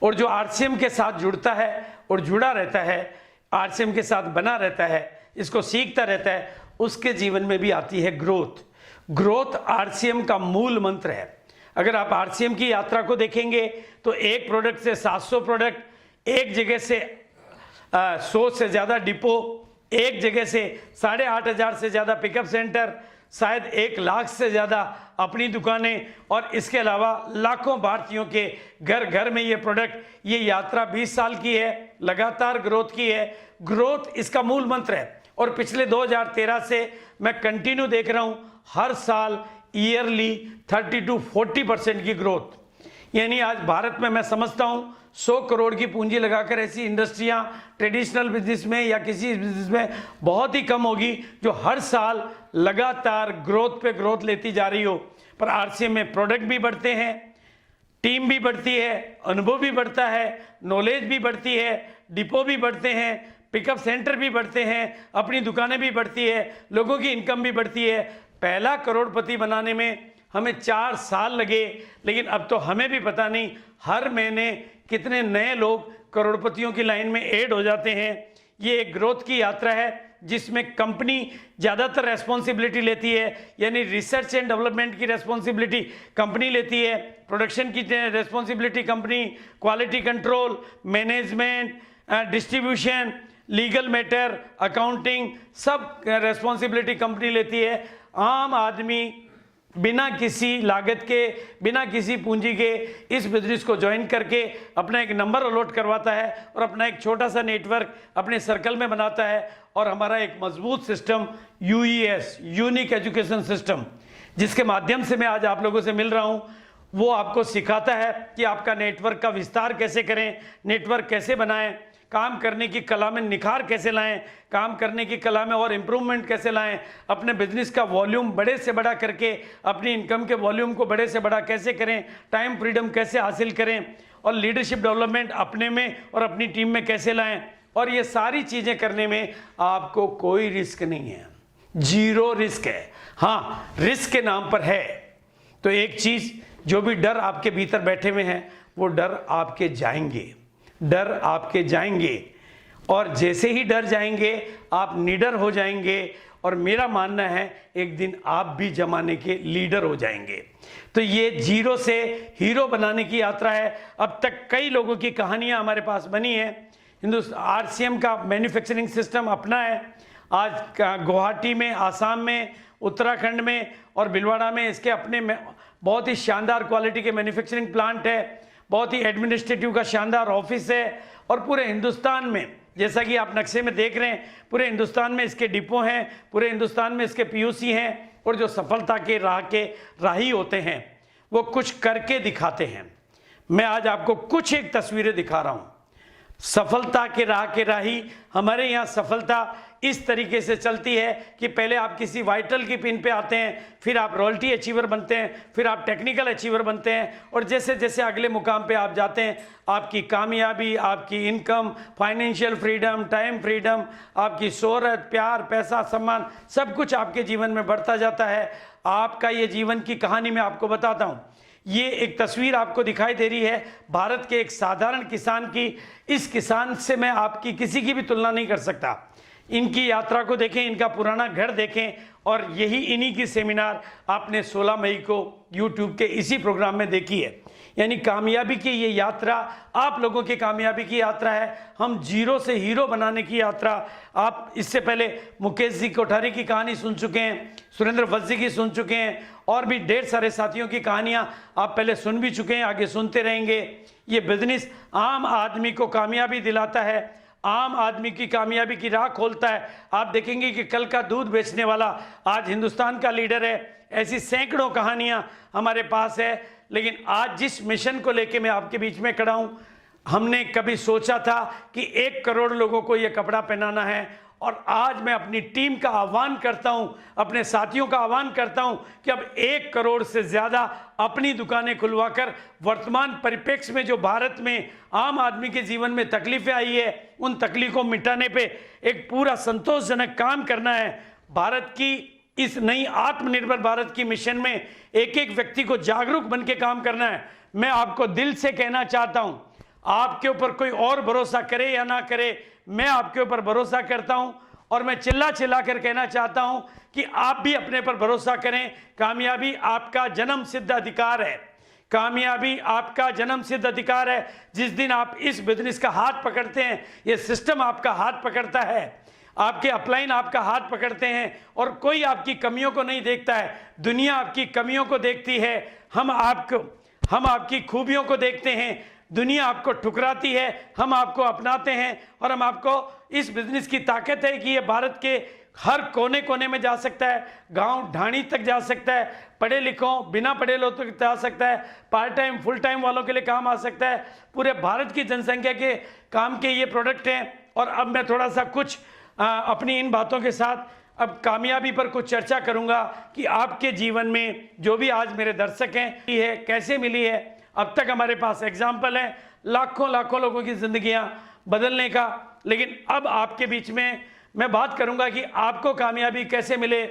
और जो RCM के साथ जुड़ता है और जुड़ा रहता है, RCM के साथ बना रहता है, इसको सीखता रहता है, उसके जीवन में भी आती है ग्रोथ। ग्रोथ RCM का मूल मंत्र है। अगर आप RCM की यात्रा को देखेंगे तो एक प्रोडक्ट से 700 प्रोडक्ट, एक जगह से 100 से ज़्यादा डिपो, एक जगह से 8,500 से ज़्यादा पिकअप सेंटर, शायद 1 लाख से ज़्यादा अपनी दुकानें, और इसके अलावा लाखों भारतीयों के घर घर में ये प्रोडक्ट। ये यात्रा 20 साल की है, लगातार ग्रोथ की है। ग्रोथ इसका मूल मंत्र है और पिछले 2013 से मैं कंटिन्यू देख रहा हूँ हर साल ईयरली 30 to 40% की ग्रोथ। यानी आज भारत में मैं समझता हूँ 100 करोड़ की पूंजी लगाकर ऐसी इंडस्ट्रियाँ ट्रेडिशनल बिजनेस में या किसी बिजनेस में बहुत ही कम होगी जो हर साल लगातार ग्रोथ पे ग्रोथ लेती जा रही हो। पर RCM में प्रोडक्ट भी बढ़ते हैं, टीम भी बढ़ती है, अनुभव भी बढ़ता है, नॉलेज भी बढ़ती है, डिपो भी बढ़ते हैं, पिकअप सेंटर भी बढ़ते हैं, अपनी दुकानें भी बढ़ती है, लोगों की इनकम भी बढ़ती है। पहला करोड़पति बनाने में हमें 4 साल लगे, लेकिन अब तो हमें भी पता नहीं हर महीने कितने नए लोग करोड़पतियों की लाइन में ऐड हो जाते हैं। ये एक ग्रोथ की यात्रा है जिसमें कंपनी ज़्यादातर रेस्पॉन्सिबिलिटी लेती है, यानी रिसर्च एंड डेवलपमेंट की रेस्पॉन्सिबिलिटी कंपनी लेती है, प्रोडक्शन की responsibility company, quality control, management, distribution, legal matter, accounting, सब रेस्पॉन्सिबिलिटी कंपनी लेती है। आम आदमी बिना किसी लागत के, बिना किसी पूंजी के इस बिजनेस को ज्वाइन करके अपना एक नंबर अलॉट करवाता है और अपना एक छोटा सा नेटवर्क अपने सर्कल में बनाता है। और हमारा एक मजबूत system UES, unique education system, जिसके माध्यम से मैं आज आप लोगों से मिल रहा हूँ, वो आपको सिखाता है कि आपका नेटवर्क का विस्तार कैसे करें, नेटवर्क कैसे बनाएं, काम करने की कला में निखार कैसे लाएं, काम करने की कला में और इम्प्रूवमेंट कैसे लाएं, अपने बिजनेस का वॉल्यूम बड़े से बड़ा करके अपनी इनकम के वॉल्यूम को बड़े से बड़ा कैसे करें, टाइम फ्रीडम कैसे हासिल करें, और लीडरशिप डेवलपमेंट अपने में और अपनी टीम में कैसे लाएं। और ये सारी चीज़ें करने में आपको कोई रिस्क नहीं है, 0 रिस्क है। हाँ, रिस्क के नाम पर है तो एक चीज़, जो भी डर आपके भीतर बैठे हुए हैं वो डर आपके जाएंगे, डर आपके जाएंगे, और जैसे ही डर जाएंगे आप निडर हो जाएंगे और मेरा मानना है एक दिन आप भी जमाने के लीडर हो जाएंगे। तो ये जीरो से हीरो बनाने की यात्रा है। अब तक कई लोगों की कहानियां हमारे पास बनी है। आरसीएम का मैन्युफैक्चरिंग सिस्टम अपना है। आज गुवाहाटी में, आसाम में, उत्तराखंड में और भिलवाड़ा में इसके अपने बहुत ही शानदार क्वालिटी के मैन्युफैक्चरिंग प्लांट है, बहुत ही एडमिनिस्ट्रेटिव का शानदार ऑफिस है। और पूरे हिंदुस्तान में, जैसा कि आप नक्शे में देख रहे हैं, पूरे हिंदुस्तान में इसके डिपो हैं, पूरे हिंदुस्तान में इसके पीयूसी हैं। और जो सफलता के राही होते हैं वो कुछ करके दिखाते हैं। मैं आज आपको कुछ एक तस्वीरें दिखा रहा हूं। सफलता के राही, हमारे यहाँ सफलता इस तरीके से चलती है कि पहले आप किसी वाइटल की पिन पे आते हैं, फिर आप रॉयल्टी अचीवर बनते हैं, फिर आप टेक्निकल अचीवर बनते हैं, और जैसे जैसे अगले मुकाम पे आप जाते हैं आपकी कामयाबी, आपकी income, financial freedom, time freedom, आपकी शोहरत, प्यार, पैसा, सम्मान, सब कुछ आपके जीवन में बढ़ता जाता है। आपका ये जीवन की कहानी मैं आपको बताता हूँ। ये एक तस्वीर आपको दिखाई दे रही है भारत के एक साधारण किसान की। इस किसान से मैं आपकी किसी की भी तुलना नहीं कर सकता। इनकी यात्रा को देखें, इनका पुराना घर देखें, और यही इन्हीं की सेमिनार आपने 16 मई को YouTube के इसी प्रोग्राम में देखी है। यानी कामयाबी की ये यात्रा आप लोगों की कामयाबी की यात्रा है, हम जीरो से हीरो बनाने की यात्रा। आप इससे पहले मुकेश जी कोठारी की कहानी सुन चुके हैं, सुरेंद्र वत्स जी की सुन चुके हैं, और भी ढेर सारे साथियों की कहानियां आप पहले सुन भी चुके हैं, आगे सुनते रहेंगे। ये बिजनेस आम आदमी को कामयाबी दिलाता है, आम आदमी की कामयाबी की राह खोलता है। आप देखेंगे कि कल का दूध बेचने वाला आज हिंदुस्तान का लीडर है। ऐसी सैकड़ों कहानियां हमारे पास है। लेकिन आज जिस मिशन को लेके मैं आपके बीच में खड़ा हूं, हमने कभी सोचा था कि 1 करोड़ लोगों को यह कपड़ा पहनाना है, और आज मैं अपनी टीम का आह्वान करता हूं, अपने साथियों का आह्वान करता हूं कि अब 1 करोड़ से ज्यादा अपनी दुकानें खुलवाकर वर्तमान परिप्रेक्ष्य में जो भारत में आम आदमी के जीवन में तकलीफें आई है, उन तकलीफों को मिटाने पे एक पूरा संतोषजनक काम करना है। भारत की इस नई आत्मनिर्भर भारत की मिशन में एक एक व्यक्ति को जागरूक बन के काम करना है। मैं आपको दिल से कहना चाहता हूं, आपके ऊपर कोई और भरोसा करे या ना करे, मैं आपके ऊपर भरोसा करता हूं, और मैं चिल्ला चिल्ला कर कहना चाहता हूं कि आप भी अपने पर भरोसा करें। कामयाबी आपका जन्म सिद्ध अधिकार है, कामयाबी आपका जन्म सिद्ध अधिकार है। जिस दिन आप इस बिजनेस का हाथ पकड़ते हैं, ये सिस्टम आपका हाथ पकड़ता है, आपके अपलाइन आपका हाथ पकड़ते हैं, और कोई आपकी कमियों को नहीं देखता है, दुनिया आपकी कमियों को देखती है। हम आपकी खूबियों को देखते हैं। दुनिया आपको ठुकराती है, हम आपको अपनाते हैं, और हम आपको इस बिजनेस की ताकत है कि ये भारत के हर कोने कोने में जा सकता है, गांव ढाणी तक जा सकता है, पढ़े लिखों बिना पढ़े लोगों तक जा सकता है, पार्ट टाइम फुल टाइम वालों के लिए काम आ सकता है। पूरे भारत की जनसंख्या के काम के ये प्रोडक्ट हैं। और अब मैं थोड़ा सा कुछ अपनी इन बातों के साथ अब कामयाबी पर कुछ चर्चा करूंगा कि आपके जीवन में जो भी आज मेरे दर्शक हैं ये कैसे मिली है। अब तक हमारे पास एग्जाम्पल है लाखों लाखों लोगों की जिंदगियां बदलने का, लेकिन अब आपके बीच में मैं बात करूंगा कि आपको कामयाबी कैसे मिले।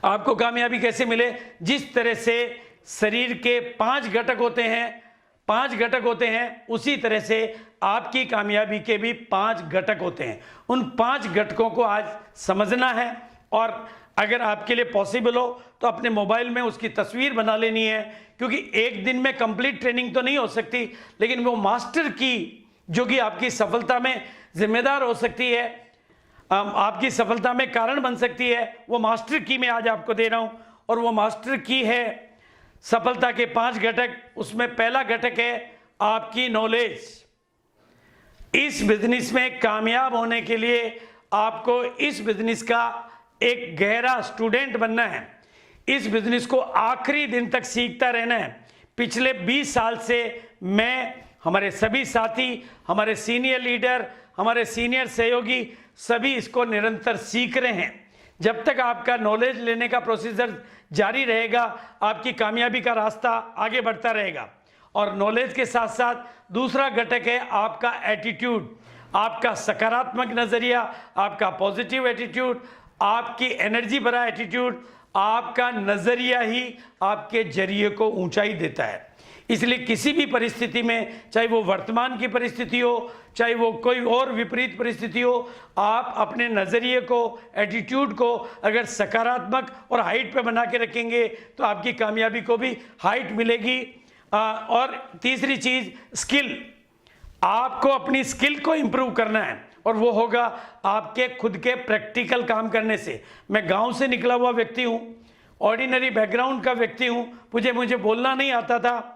आपको कामयाबी कैसे मिले? जिस तरह से शरीर के 5 घटक होते हैं, 5 घटक होते हैं, उसी तरह से आपकी कामयाबी के भी 5 घटक होते हैं। उन 5 घटकों को आज समझना है, और अगर आपके लिए पॉसिबल हो तो अपने मोबाइल में उसकी तस्वीर बना लेनी है, क्योंकि एक दिन में कंप्लीट ट्रेनिंग तो नहीं हो सकती, लेकिन वो मास्टर की जो कि आपकी सफलता में जिम्मेदार हो सकती है, आपकी सफलता में कारण बन सकती है, वो मास्टर की मैं आज आपको दे रहा हूं। और वो मास्टर की है सफलता के 5 घटक। उसमें पहला घटक है आपकी नॉलेज। इस बिजनेस में कामयाब होने के लिए आपको इस बिजनेस का एक गहरा स्टूडेंट बनना है। इस बिजनेस को आखिरी दिन तक सीखता रहना है। पिछले 20 साल से मैं, हमारे सभी साथी, हमारे सीनियर लीडर, हमारे सीनियर सहयोगी सभी इसको निरंतर सीख रहे हैं। जब तक आपका नॉलेज लेने का प्रोसीजर जारी रहेगा, आपकी कामयाबी का रास्ता आगे बढ़ता रहेगा। और नॉलेज के साथ साथ दूसरा घटक है आपका एटीट्यूड, आपका सकारात्मक नजरिया, आपका पॉजिटिव एटीट्यूड, आपकी एनर्जी भरा एटीट्यूड। आपका नजरिया ही आपके जरिए को ऊंचाई देता है। इसलिए किसी भी परिस्थिति में, चाहे वो वर्तमान की परिस्थिति हो, चाहे वो कोई और विपरीत परिस्थिति हो, आप अपने नज़रिए को, एटीट्यूड को अगर सकारात्मक और हाइट पे बना के रखेंगे तो आपकी कामयाबी को भी हाइट मिलेगी। और तीसरी चीज़ स्किल, आपको अपनी स्किल को इम्प्रूव करना है और वो होगा आपके खुद के प्रैक्टिकल काम करने से। मैं गांव से निकला हुआ व्यक्ति हूँ, ऑर्डिनरी बैकग्राउंड का व्यक्ति हूँ, मुझे बोलना नहीं आता था,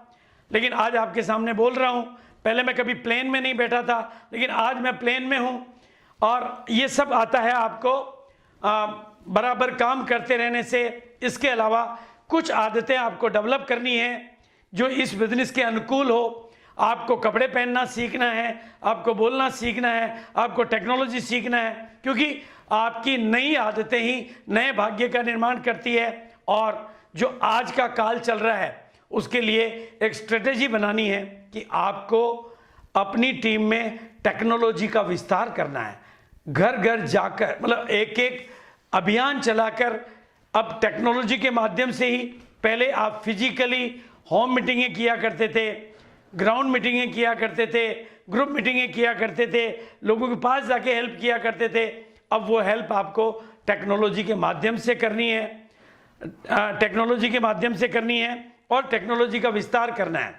लेकिन आज आपके सामने बोल रहा हूँ। पहले मैं कभी प्लेन में नहीं बैठा था, लेकिन आज मैं प्लेन में हूँ। और ये सब आता है आपको बराबर काम करते रहने से। इसके अलावा कुछ आदतें आपको डेवलप करनी है जो इस बिजनेस के अनुकूल हो। आपको कपड़े पहनना सीखना है, आपको बोलना सीखना है, आपको टेक्नोलॉजी सीखना है, क्योंकि आपकी नई आदतें ही नए भाग्य का निर्माण करती है। और जो आज का काल चल रहा है उसके लिए एक स्ट्रेटेजी बनानी है कि आपको अपनी टीम में टेक्नोलॉजी का विस्तार करना है। घर घर जाकर, मतलब एक एक अभियान चलाकर, अब टेक्नोलॉजी के माध्यम से ही, पहले आप फिजिकली होम मीटिंगें किया करते थे, ग्राउंड मीटिंगें किया करते थे, ग्रुप मीटिंगें किया करते थे, लोगों के पास जाके हेल्प किया करते थे। अब वो हेल्प आपको टेक्नोलॉजी के माध्यम से करनी है, टेक्नोलॉजी के माध्यम से करनी है और टेक्नोलॉजी का विस्तार करना है।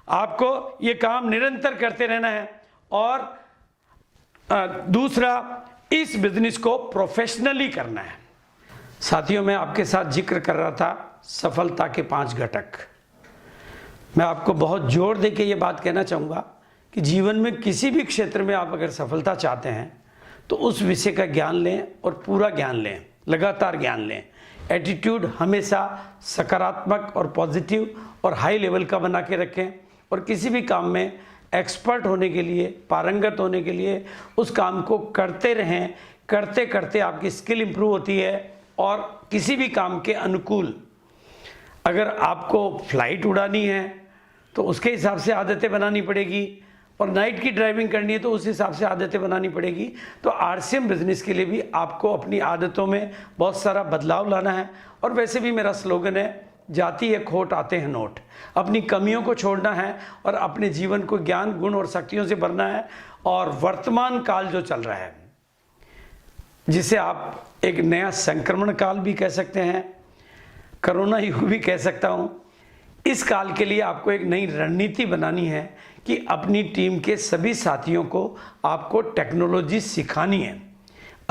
आपको ये काम निरंतर करते रहना है। और दूसरा, इस बिजनेस को प्रोफेशनली करना है। साथियों, मैं आपके साथ जिक्र कर रहा था सफलता के 5 घटक। मैं आपको बहुत जोर दे के ये बात कहना चाहूँगा कि जीवन में किसी भी क्षेत्र में आप अगर सफलता चाहते हैं तो उस विषय का ज्ञान लें और पूरा ज्ञान लें, लगातार ज्ञान लें। एटीट्यूड हमेशा सकारात्मक और पॉजिटिव और हाई लेवल का बना के रखें। और किसी भी काम में एक्सपर्ट होने के लिए, पारंगत होने के लिए उस काम को करते रहें। करते करते आपकी स्किल इंप्रूव होती है और किसी भी काम के अनुकूल, अगर आपको फ्लाइट उड़ानी है तो उसके हिसाब से आदतें बनानी पड़ेगी, और नाइट की ड्राइविंग करनी है तो उस हिसाब से आदतें बनानी पड़ेगी। तो आरसीएम बिजनेस के लिए भी आपको अपनी आदतों में बहुत सारा बदलाव लाना है। और वैसे भी मेरा स्लोगन है, जाती है खोट आते हैं नोट। अपनी कमियों को छोड़ना है और अपने जीवन को ज्ञान, गुण और शक्तियों से भरना है। और वर्तमान काल जो चल रहा है, जिसे आप एक नया संक्रमण काल भी कह सकते हैं, कोरोना युग भी कह सकता हूँ, इस काल के लिए आपको एक नई रणनीति बनानी है कि अपनी टीम के सभी साथियों को आपको टेक्नोलॉजी सिखानी है।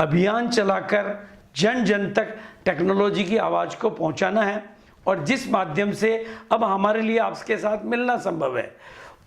अभियान चलाकर जन जन तक टेक्नोलॉजी की आवाज़ को पहुंचाना है। और जिस माध्यम से अब हमारे लिए आपके साथ मिलना संभव है,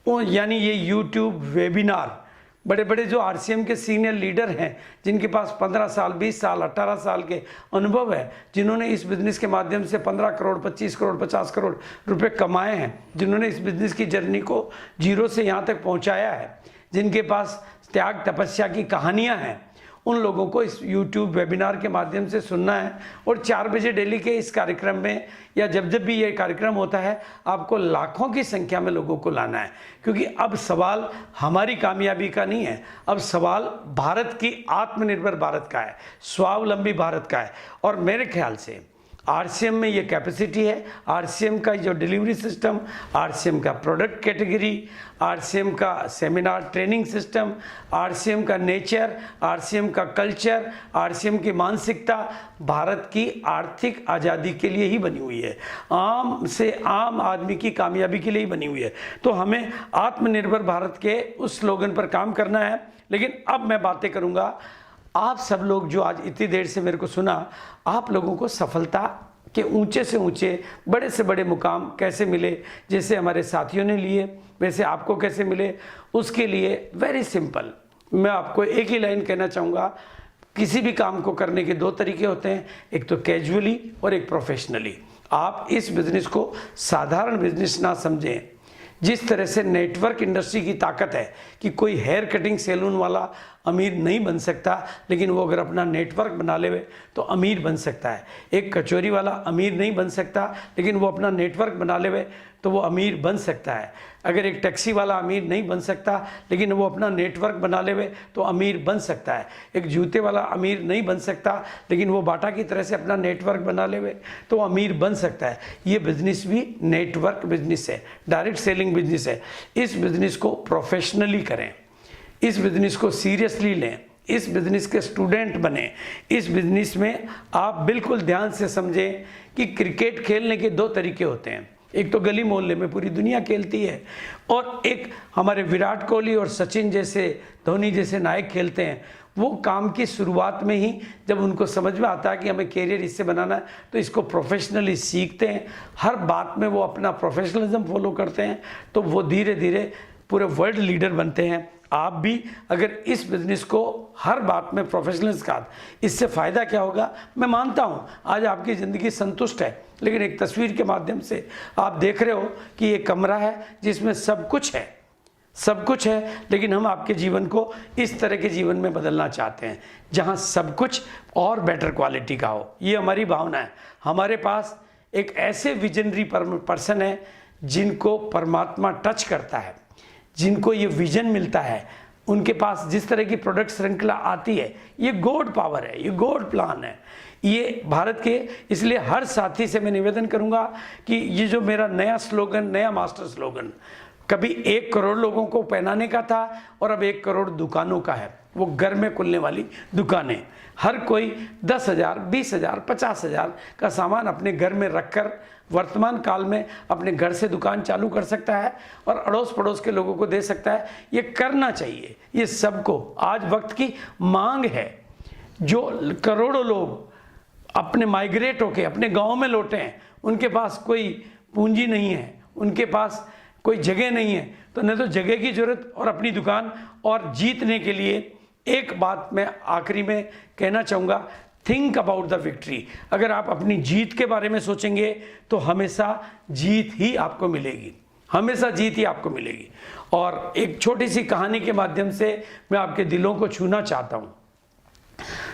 वो यानी ये यूट्यूब वेबिनार, बड़े बड़े जो आरसीएम के सीनियर लीडर हैं, जिनके पास 15 साल, 20 साल, 18 साल के अनुभव है, जिन्होंने इस बिज़नेस के माध्यम से 15 करोड़, 25 करोड़, 50 करोड़ रुपए कमाए हैं, जिन्होंने इस बिज़नेस की जर्नी को जीरो से यहाँ तक पहुँचाया है, जिनके पास त्याग तपस्या की कहानियाँ हैं, उन लोगों को इस YouTube वेबिनार के माध्यम से सुनना है। और 4 बजे डेली के इस कार्यक्रम में, या जब जब भी ये कार्यक्रम होता है, आपको लाखों की संख्या में लोगों को लाना है। क्योंकि अब सवाल हमारी कामयाबी का नहीं है, अब सवाल भारत की, आत्मनिर्भर भारत का है, स्वावलंबी भारत का है। और मेरे ख्याल से आरसीएम में ये कैपेसिटी है, आरसीएम का जो डिलीवरी सिस्टम, आरसीएम का प्रोडक्ट कैटेगरी, आरसीएम का सेमिनार ट्रेनिंग सिस्टम, आरसीएम का नेचर, आरसीएम का कल्चर, आरसीएम की मानसिकता भारत की आर्थिक आज़ादी के लिए ही बनी हुई है, आम से आम आदमी की कामयाबी के लिए ही बनी हुई है। तो हमें आत्मनिर्भर भारत के उस स्लोगन पर काम करना है। लेकिन अब मैं बातें करूँगा, आप सब लोग जो आज इतनी देर से मेरे को सुना, आप लोगों को सफलता के ऊंचे से ऊंचे, बड़े से बड़े मुकाम कैसे मिले, जैसे हमारे साथियों ने लिए वैसे आपको कैसे मिले, उसके लिए वेरी सिंपल मैं आपको एक ही लाइन कहना चाहूँगा। किसी भी काम को करने के 2 तरीके होते हैं, एक तो कैजुअली और एक प्रोफेशनली। आप इस बिज़नेस को साधारण बिजनेस ना समझें। जिस तरह से नेटवर्क इंडस्ट्री की ताकत है कि कोई हेयर कटिंग सैलून वाला अमीर नहीं बन सकता, लेकिन वो अगर अपना नेटवर्क बना ले तो अमीर बन सकता है। एक कचौरी वाला अमीर नहीं बन सकता, लेकिन वो अपना नेटवर्क बना ले तो वो अमीर बन सकता है। अगर एक टैक्सी वाला अमीर नहीं बन सकता, लेकिन वो अपना नेटवर्क बना ले तो अमीर बन सकता है। एक जूते वाला अमीर नहीं बन सकता, लेकिन वो बाटा की तरह से अपना नेटवर्क बना ले तो अमीर बन सकता है। ये बिजनेस भी नेटवर्क बिजनेस है, डायरेक्ट सेलिंग बिजनेस है। इस बिजनेस को प्रोफेशनली करें, इस बिजनेस को सीरियसली लें, इस बिजनेस के स्टूडेंट बने। इस बिजनेस में आप बिल्कुल ध्यान से समझें कि क्रिकेट खेलने के दो तरीके होते हैं। एक तो गली मोहल्ले में पूरी दुनिया खेलती है, और एक हमारे विराट कोहली और सचिन जैसे, धोनी जैसे नायक खेलते हैं। वो काम की शुरुआत में ही जब उनको समझ में आता है कि हमें कैरियर इससे बनाना है, तो इसको प्रोफेशनली सीखते हैं, हर बात में वो अपना प्रोफेशनलिज्म फॉलो करते हैं, तो वो धीरे धीरे पूरे वर्ल्ड लीडर बनते हैं। आप भी अगर इस बिज़नेस को हर बात में प्रोफेशनल्स का, इससे फ़ायदा क्या होगा, मैं मानता हूँ आज आपकी ज़िंदगी संतुष्ट है, लेकिन एक तस्वीर के माध्यम से आप देख रहे हो कि ये कमरा है जिसमें सब कुछ है, सब कुछ है, लेकिन हम आपके जीवन को इस तरह के जीवन में बदलना चाहते हैं जहाँ सब कुछ और बेटर क्वालिटी का हो। ये हमारी भावना है। हमारे पास एक ऐसे विजनरी पर्सन है जिनको परमात्मा टच करता है, जिनको ये विजन मिलता है, उनके पास जिस तरह की प्रोडक्ट श्रृंखला आती है, ये गॉड पावर है, ये गॉड प्लान है, ये भारत के। इसलिए हर साथी से मैं निवेदन करूंगा कि ये जो मेरा नया स्लोगन, नया मास्टर स्लोगन, कभी 1 करोड़ लोगों को पहनाने का था और अब 1 करोड़ दुकानों का है। वो घर में खुलने वाली दुकानें, हर कोई 10,000, 20,000, 50,000 का सामान अपने घर में रखकर वर्तमान काल में अपने घर से दुकान चालू कर सकता है और अड़ोस पड़ोस के लोगों को दे सकता है। ये करना चाहिए, ये सबको आज वक्त की मांग है। जो करोड़ों लोग अपने माइग्रेट होके अपने गांव में लौटे हैं, उनके पास कोई पूंजी नहीं है, उनके पास कोई जगह नहीं है, तो न तो जगह की जरूरत और अपनी दुकान। और जीतने के लिए एक बात मैं आखिरी में कहना चाहूँगा, थिंक अबाउट द विक्ट्री। अगर आप अपनी जीत के बारे में सोचेंगे तो हमेशा जीत ही आपको मिलेगी, हमेशा जीत ही आपको मिलेगी। और एक छोटी सी कहानी के माध्यम से मैं आपके दिलों को छूना चाहता हूँ,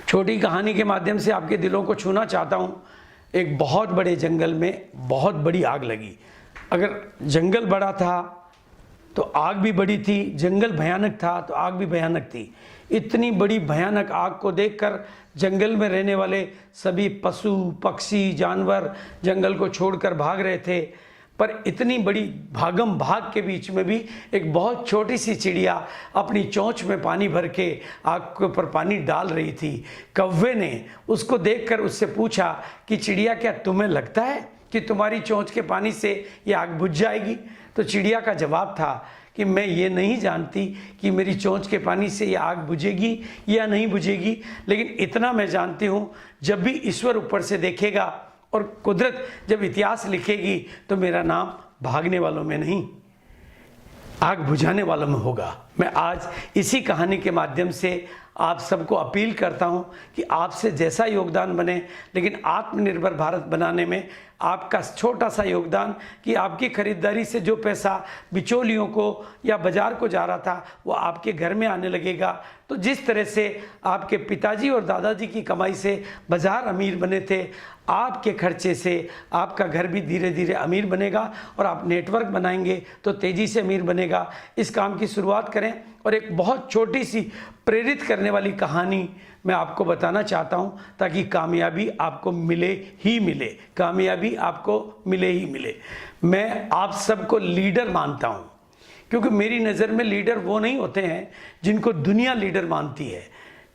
छोटी कहानी के माध्यम से आपके दिलों को छूना चाहता हूँ। एक बहुत बड़े जंगल में बहुत बड़ी आग लगी। अगर जंगल बड़ा था तो आग भी बड़ी थी, जंगल भयानक था तो आग भी भयानक थी। इतनी बड़ी भयानक आग को देखकर जंगल में रहने वाले सभी पशु पक्षी जानवर जंगल को छोड़कर भाग रहे थे। पर इतनी बड़ी भागम भाग के बीच में भी एक बहुत छोटी सी चिड़िया अपनी चोंच में पानी भर के आग के ऊपर पानी डाल रही थी। कौवे ने उसको देखकर उससे पूछा कि चिड़िया, क्या तुम्हें लगता है कि तुम्हारी चोंच के पानी से ये आग बुझ जाएगी? तो चिड़िया का जवाब था कि मैं ये नहीं जानती कि मेरी चोंच के पानी से ये आग बुझेगी या नहीं बुझेगी, लेकिन इतना मैं जानती हूँ, जब भी ईश्वर ऊपर से देखेगा और कुदरत जब इतिहास लिखेगी तो मेरा नाम भागने वालों में नहीं, आग बुझाने वालों में होगा। मैं आज इसी कहानी के माध्यम से आप सबको अपील करता हूं कि आपसे जैसा योगदान बने, लेकिन आत्मनिर्भर भारत बनाने में आपका छोटा सा योगदान, कि आपकी खरीदारी से जो पैसा बिचौलियों को या बाजार को जा रहा था वो आपके घर में आने लगेगा। तो जिस तरह से आपके पिताजी और दादाजी की कमाई से बाजार अमीर बने थे, आपके खर्चे से आपका घर भी धीरे धीरे अमीर बनेगा और आप नेटवर्क बनाएंगे तो तेज़ी से अमीर बनेगा। इस काम की शुरुआत करें। और एक बहुत छोटी सी प्रेरित करने वाली कहानी मैं आपको बताना चाहता हूं, ताकि कामयाबी आपको मिले ही मिले, कामयाबी आपको मिले ही मिले। मैं आप सबको लीडर मानता हूं, क्योंकि मेरी नज़र में लीडर वो नहीं होते हैं जिनको दुनिया लीडर मानती है,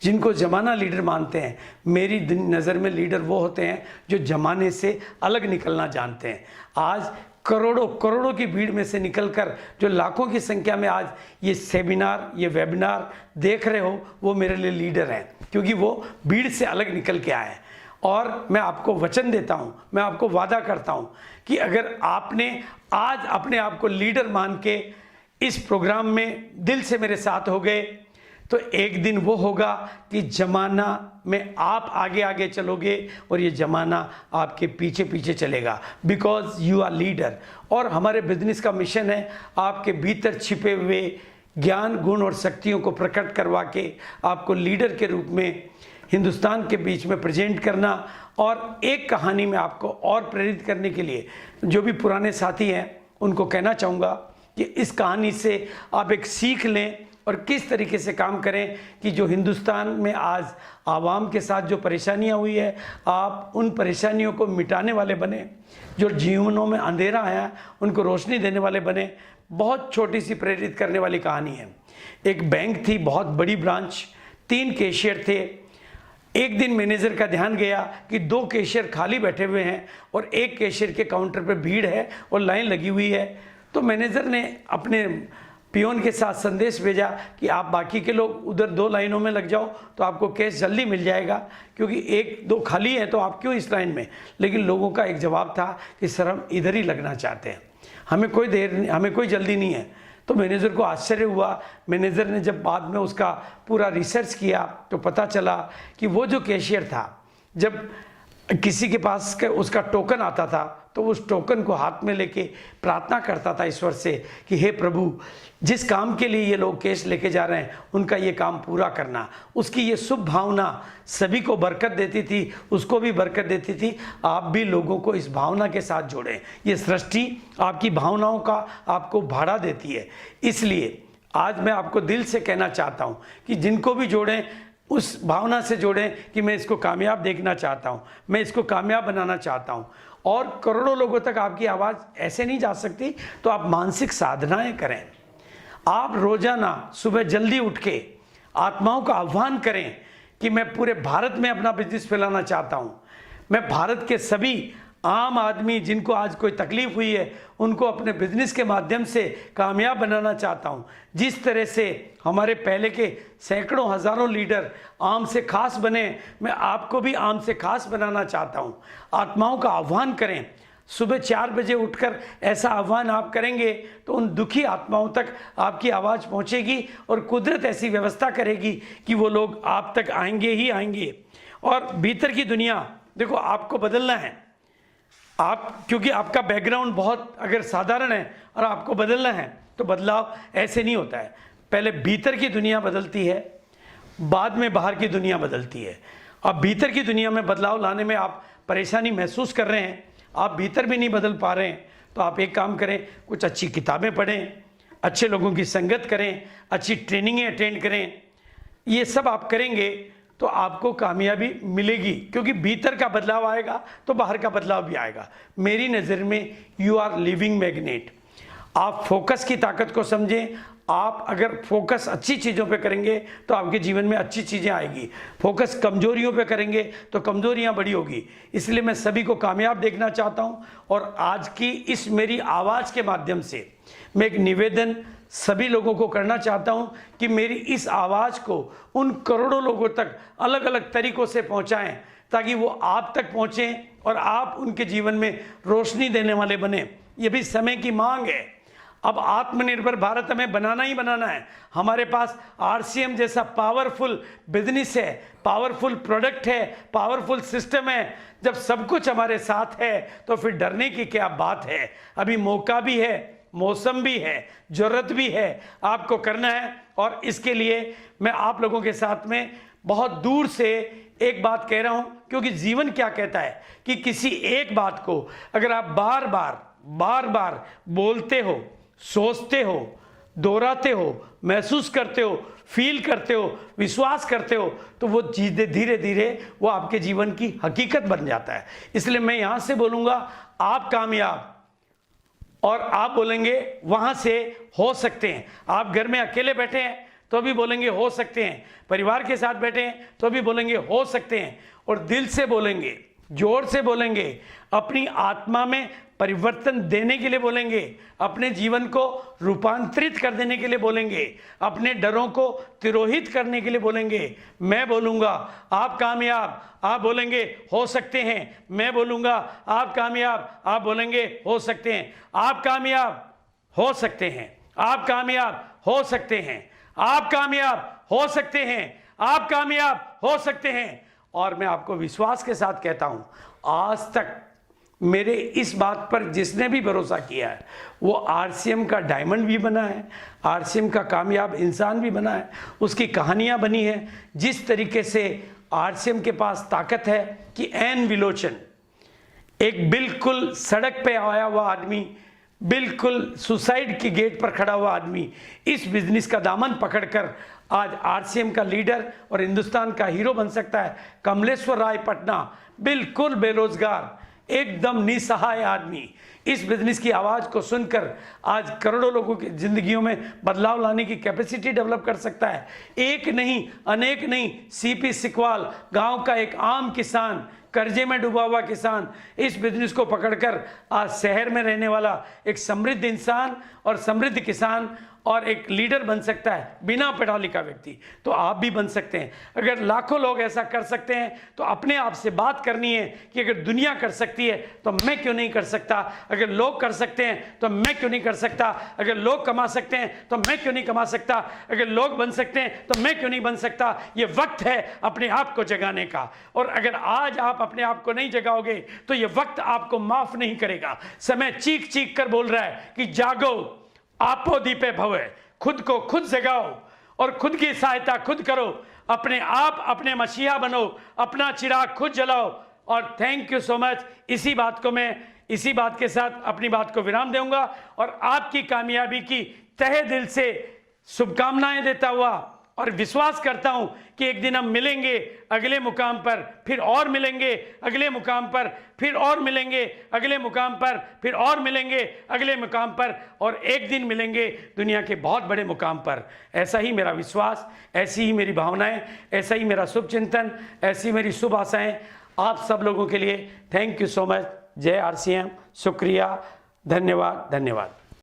जिनको ज़माना लीडर मानते हैं। मेरी नज़र में लीडर वो होते हैं जो ज़माने से अलग निकलना जानते हैं। आज करोड़ों करोड़ों की भीड़ में से निकलकर जो लाखों की संख्या में आज ये सेमिनार, ये वेबिनार देख रहे हो, वो मेरे लिए लीडर हैं, क्योंकि वो भीड़ से अलग निकल के आए हैं। और मैं आपको वचन देता हूं, मैं आपको वादा करता हूं कि अगर आपने आज अपने आप को लीडर मान के इस प्रोग्राम में दिल से मेरे साथ हो गए, तो एक दिन वो होगा कि जमाना में आप आगे आगे चलोगे और ये जमाना आपके पीछे पीछे चलेगा, बिकॉज यू आर लीडर। और हमारे बिजनेस का मिशन है आपके भीतर छिपे हुए ज्ञान, गुण और शक्तियों को प्रकट करवा के आपको लीडर के रूप में हिंदुस्तान के बीच में प्रेजेंट करना, और एक कहानी में आपको और प्रेरित करने के लिए जो भी पुराने साथी हैं उनको कहना चाहूँगा कि इस कहानी से आप एक सीख लें और किस तरीके से काम करें कि जो हिंदुस्तान में आज आवाम के साथ जो परेशानियां हुई है, आप उन परेशानियों को मिटाने वाले बने, जो जीवनों में अंधेरा है उनको रोशनी देने वाले बने। बहुत छोटी सी प्रेरित करने वाली कहानी है। एक बैंक थी, बहुत बड़ी ब्रांच, 3 कैशियर थे। एक दिन मैनेजर का ध्यान गया कि 2 कैशियर खाली बैठे हुए हैं और एक कैशियर के काउंटर पर भीड़ है और लाइन लगी हुई है। तो मैनेजर ने अपने पियोन के साथ संदेश भेजा कि आप बाकी के लोग उधर 2 लाइनों में लग जाओ तो आपको कैश जल्दी मिल जाएगा, क्योंकि 1-2 खाली है तो आप क्यों इस लाइन में। लेकिन लोगों का एक जवाब था कि सर हम इधर ही लगना चाहते हैं, हमें कोई जल्दी नहीं है। तो मैनेजर को आश्चर्य हुआ। मैनेजर ने जब बाद में उसका पूरा रिसर्च किया तो पता चला कि वो जो कैशियर था, जब किसी के पास उसका टोकन आता था तो उस टोकन को हाथ में लेके प्रार्थना करता था ईश्वर से कि हे प्रभु, जिस काम के लिए ये लोग कैश लेके जा रहे हैं उनका ये काम पूरा करना। उसकी ये शुभ भावना सभी को बरकत देती थी, उसको भी बरकत देती थी। आप भी लोगों को इस भावना के साथ जोड़ें। ये सृष्टि आपकी भावनाओं का आपको भाड़ा देती है। इसलिए आज मैं आपको दिल से कहना चाहता हूँ कि जिनको भी जोड़ें उस भावना से जोड़ें कि मैं इसको कामयाब देखना चाहता हूँ, मैं इसको कामयाब बनाना चाहता हूँ। और करोड़ों लोगों तक आपकी आवाज़ ऐसे नहीं जा सकती, तो आप मानसिक साधनाएं करें। आप रोजाना सुबह जल्दी उठ के आत्माओं का आह्वान करें कि मैं पूरे भारत में अपना बिजनेस फैलाना चाहता हूँ। मैं भारत के सभी आम आदमी जिनको आज कोई तकलीफ हुई है उनको अपने बिजनेस के माध्यम से कामयाब बनाना चाहता हूं। जिस तरह से हमारे पहले के सैकड़ों हजारों लीडर आम से खास बने, मैं आपको भी आम से खास बनाना चाहता हूं। आत्माओं का आह्वान करें। सुबह 4 बजे उठकर ऐसा आह्वान आप करेंगे तो उन दुखी आत्माओं तक आपकी आवाज़ पहुंचेगी और कुदरत ऐसी व्यवस्था करेगी कि वो लोग आप तक आएंगे ही आएंगे। और भीतर की दुनिया देखो, आपको बदलना है। क्योंकि आपका बैकग्राउंड बहुत अगर साधारण है और आपको बदलना है तो बदलाव ऐसे नहीं होता है। पहले भीतर की दुनिया बदलती है, बाद में बाहर की दुनिया बदलती है। अब भीतर की दुनिया में बदलाव लाने में आप परेशानी महसूस कर रहे हैं, आप भीतर भी नहीं बदल पा रहे हैं, तो आप एक काम करें, कुछ अच्छी किताबें पढ़ें, अच्छे लोगों की संगत करें, अच्छी ट्रेनिंगें अटेंड करें। ये सब आप करेंगे तो आपको कामयाबी मिलेगी, क्योंकि भीतर का बदलाव आएगा तो बाहर का बदलाव भी आएगा। मेरी नज़र में यू आर लिविंग मैग्नेट। आप फोकस की ताकत को समझें। आप अगर फोकस अच्छी चीज़ों पे करेंगे तो आपके जीवन में अच्छी चीज़ें आएगी। फोकस कमजोरियों पे करेंगे तो कमजोरियां बड़ी होगी। इसलिए मैं सभी को कामयाब देखना चाहता हूं। और आज की इस मेरी आवाज़ के माध्यम से मैं एक निवेदन सभी लोगों को करना चाहता हूं कि मेरी इस आवाज़ को उन करोड़ों लोगों तक अलग अलग तरीकों से पहुंचाएं, ताकि वो आप तक पहुंचें और आप उनके जीवन में रोशनी देने वाले बने। ये भी समय की मांग है। अब आत्मनिर्भर भारत हमें बनाना ही बनाना है। हमारे पास आरसीएम जैसा पावरफुल बिजनेस है, पावरफुल प्रोडक्ट है, पावरफुल सिस्टम है। जब सब कुछ हमारे साथ है तो फिर डरने की क्या बात है। अभी मौका भी है, मौसम भी है, जरूरत भी है, आपको करना है। और इसके लिए मैं आप लोगों के साथ में बहुत दूर से एक बात कह रहा हूं, क्योंकि जीवन क्या कहता है कि किसी एक बात को अगर आप बार बार बोलते हो, सोचते हो, दोहराते हो, महसूस करते हो, फील करते हो, विश्वास करते हो, तो वो धीरे धीरे वो आपके जीवन की हकीकत बन जाता है। इसलिए मैं यहां से बोलूंगा आप कामयाब, और आप बोलेंगे वहां से हो सकते हैं। आप घर में अकेले बैठे हैं तो भी बोलेंगे हो सकते हैं, परिवार के साथ बैठे हैं तो भी बोलेंगे हो सकते हैं। और दिल से बोलेंगे, जोर से बोलेंगे, अपनी आत्मा में परिवर्तन देने के लिए बोलेंगे, अपने जीवन को रूपांतरित कर देने के लिए बोलेंगे, अपने डरों को तिरोहित करने के लिए बोलेंगे। मैं बोलूँगा आप कामयाब, आप बोलेंगे हो सकते हैं। मैं बोलूँगा आप कामयाब, आप बोलेंगे हो सकते हैं। आप कामयाब हो सकते हैं, आप कामयाब हो सकते हैं, आप कामयाब हो सकते हैं, आप कामयाब हो सकते हैं। और मैं आपको विश्वास के साथ कहता हूँ, आज तक मेरे इस बात पर जिसने भी भरोसा किया है वो आरसीएम का डायमंड भी बना है, आरसीएम का कामयाब इंसान भी बना है, उसकी कहानियां बनी है। जिस तरीके से आरसीएम के पास ताकत है कि एन विलोचन, एक बिल्कुल सड़क पे आया हुआ आदमी, बिल्कुल सुसाइड की गेट पर खड़ा हुआ आदमी इस बिजनेस का दामन पकड़कर आज आरसीएम का लीडर और हिंदुस्तान का हीरो बन सकता है। कमलेश्वर राय पटना बिल्कुल बेरोजगार, एकदम निसहाय आदमी इस बिजनेस की आवाज़ को सुनकर आज करोड़ों लोगों की जिंदगियों में बदलाव लाने की कैपेसिटी डेवलप कर सकता है। एक नहीं, अनेक नहीं, सीपी सिकवाल गांव का एक आम किसान, कर्जे में डूबा हुआ किसान, इस बिजनेस को पकड़कर आज शहर में रहने वाला एक समृद्ध इंसान और समृद्ध किसान और एक लीडर बन सकता है बिना पढ़ा लिखा व्यक्ति। तो आप भी बन सकते हैं। अगर लाखों लोग ऐसा कर सकते हैं तो अपने आप से बात करनी है कि अगर दुनिया कर सकती है तो मैं क्यों नहीं कर सकता, अगर लोग कर सकते हैं तो मैं क्यों नहीं कर सकता, अगर लोग कमा सकते हैं तो मैं क्यों नहीं कमा सकता, अगर लोग बन सकते हैं तो मैं क्यों नहीं बन सकता। ये वक्त है अपने आप को जगाने का, और अगर आज आप अपने आप को नहीं जगाओगे तो ये वक्त आपको माफ नहीं करेगा। समय चीख चीख कर बोल रहा है कि जागो, आपो दीपे भवे, खुद को खुद जगाओ और खुद की सहायता खुद करो, अपने आप अपने मसीहा बनो, अपना चिराग खुद जलाओ। और थैंक यू सो मच। इसी बात के साथ अपनी बात को विराम दूंगा और आपकी कामयाबी की तहे दिल से शुभकामनाएं देता हुआ और विश्वास करता हूं कि एक दिन हम मिलेंगे अगले मुकाम पर, फिर और मिलेंगे अगले मुकाम पर, फिर और मिलेंगे अगले मुकाम पर, फिर और मिलेंगे अगले मुकाम पर, और एक दिन मिलेंगे दुनिया के बहुत बड़े मुकाम पर। ऐसा ही मेरा विश्वास, ऐसी ही मेरी भावनाएं, ऐसा ही मेरा शुभ चिंतन, ऐसी मेरी शुभ आशाएं आप सब लोगों के लिए। Thank you so much. जय आरसीएम। शुक्रिया, धन्यवाद, धन्यवाद।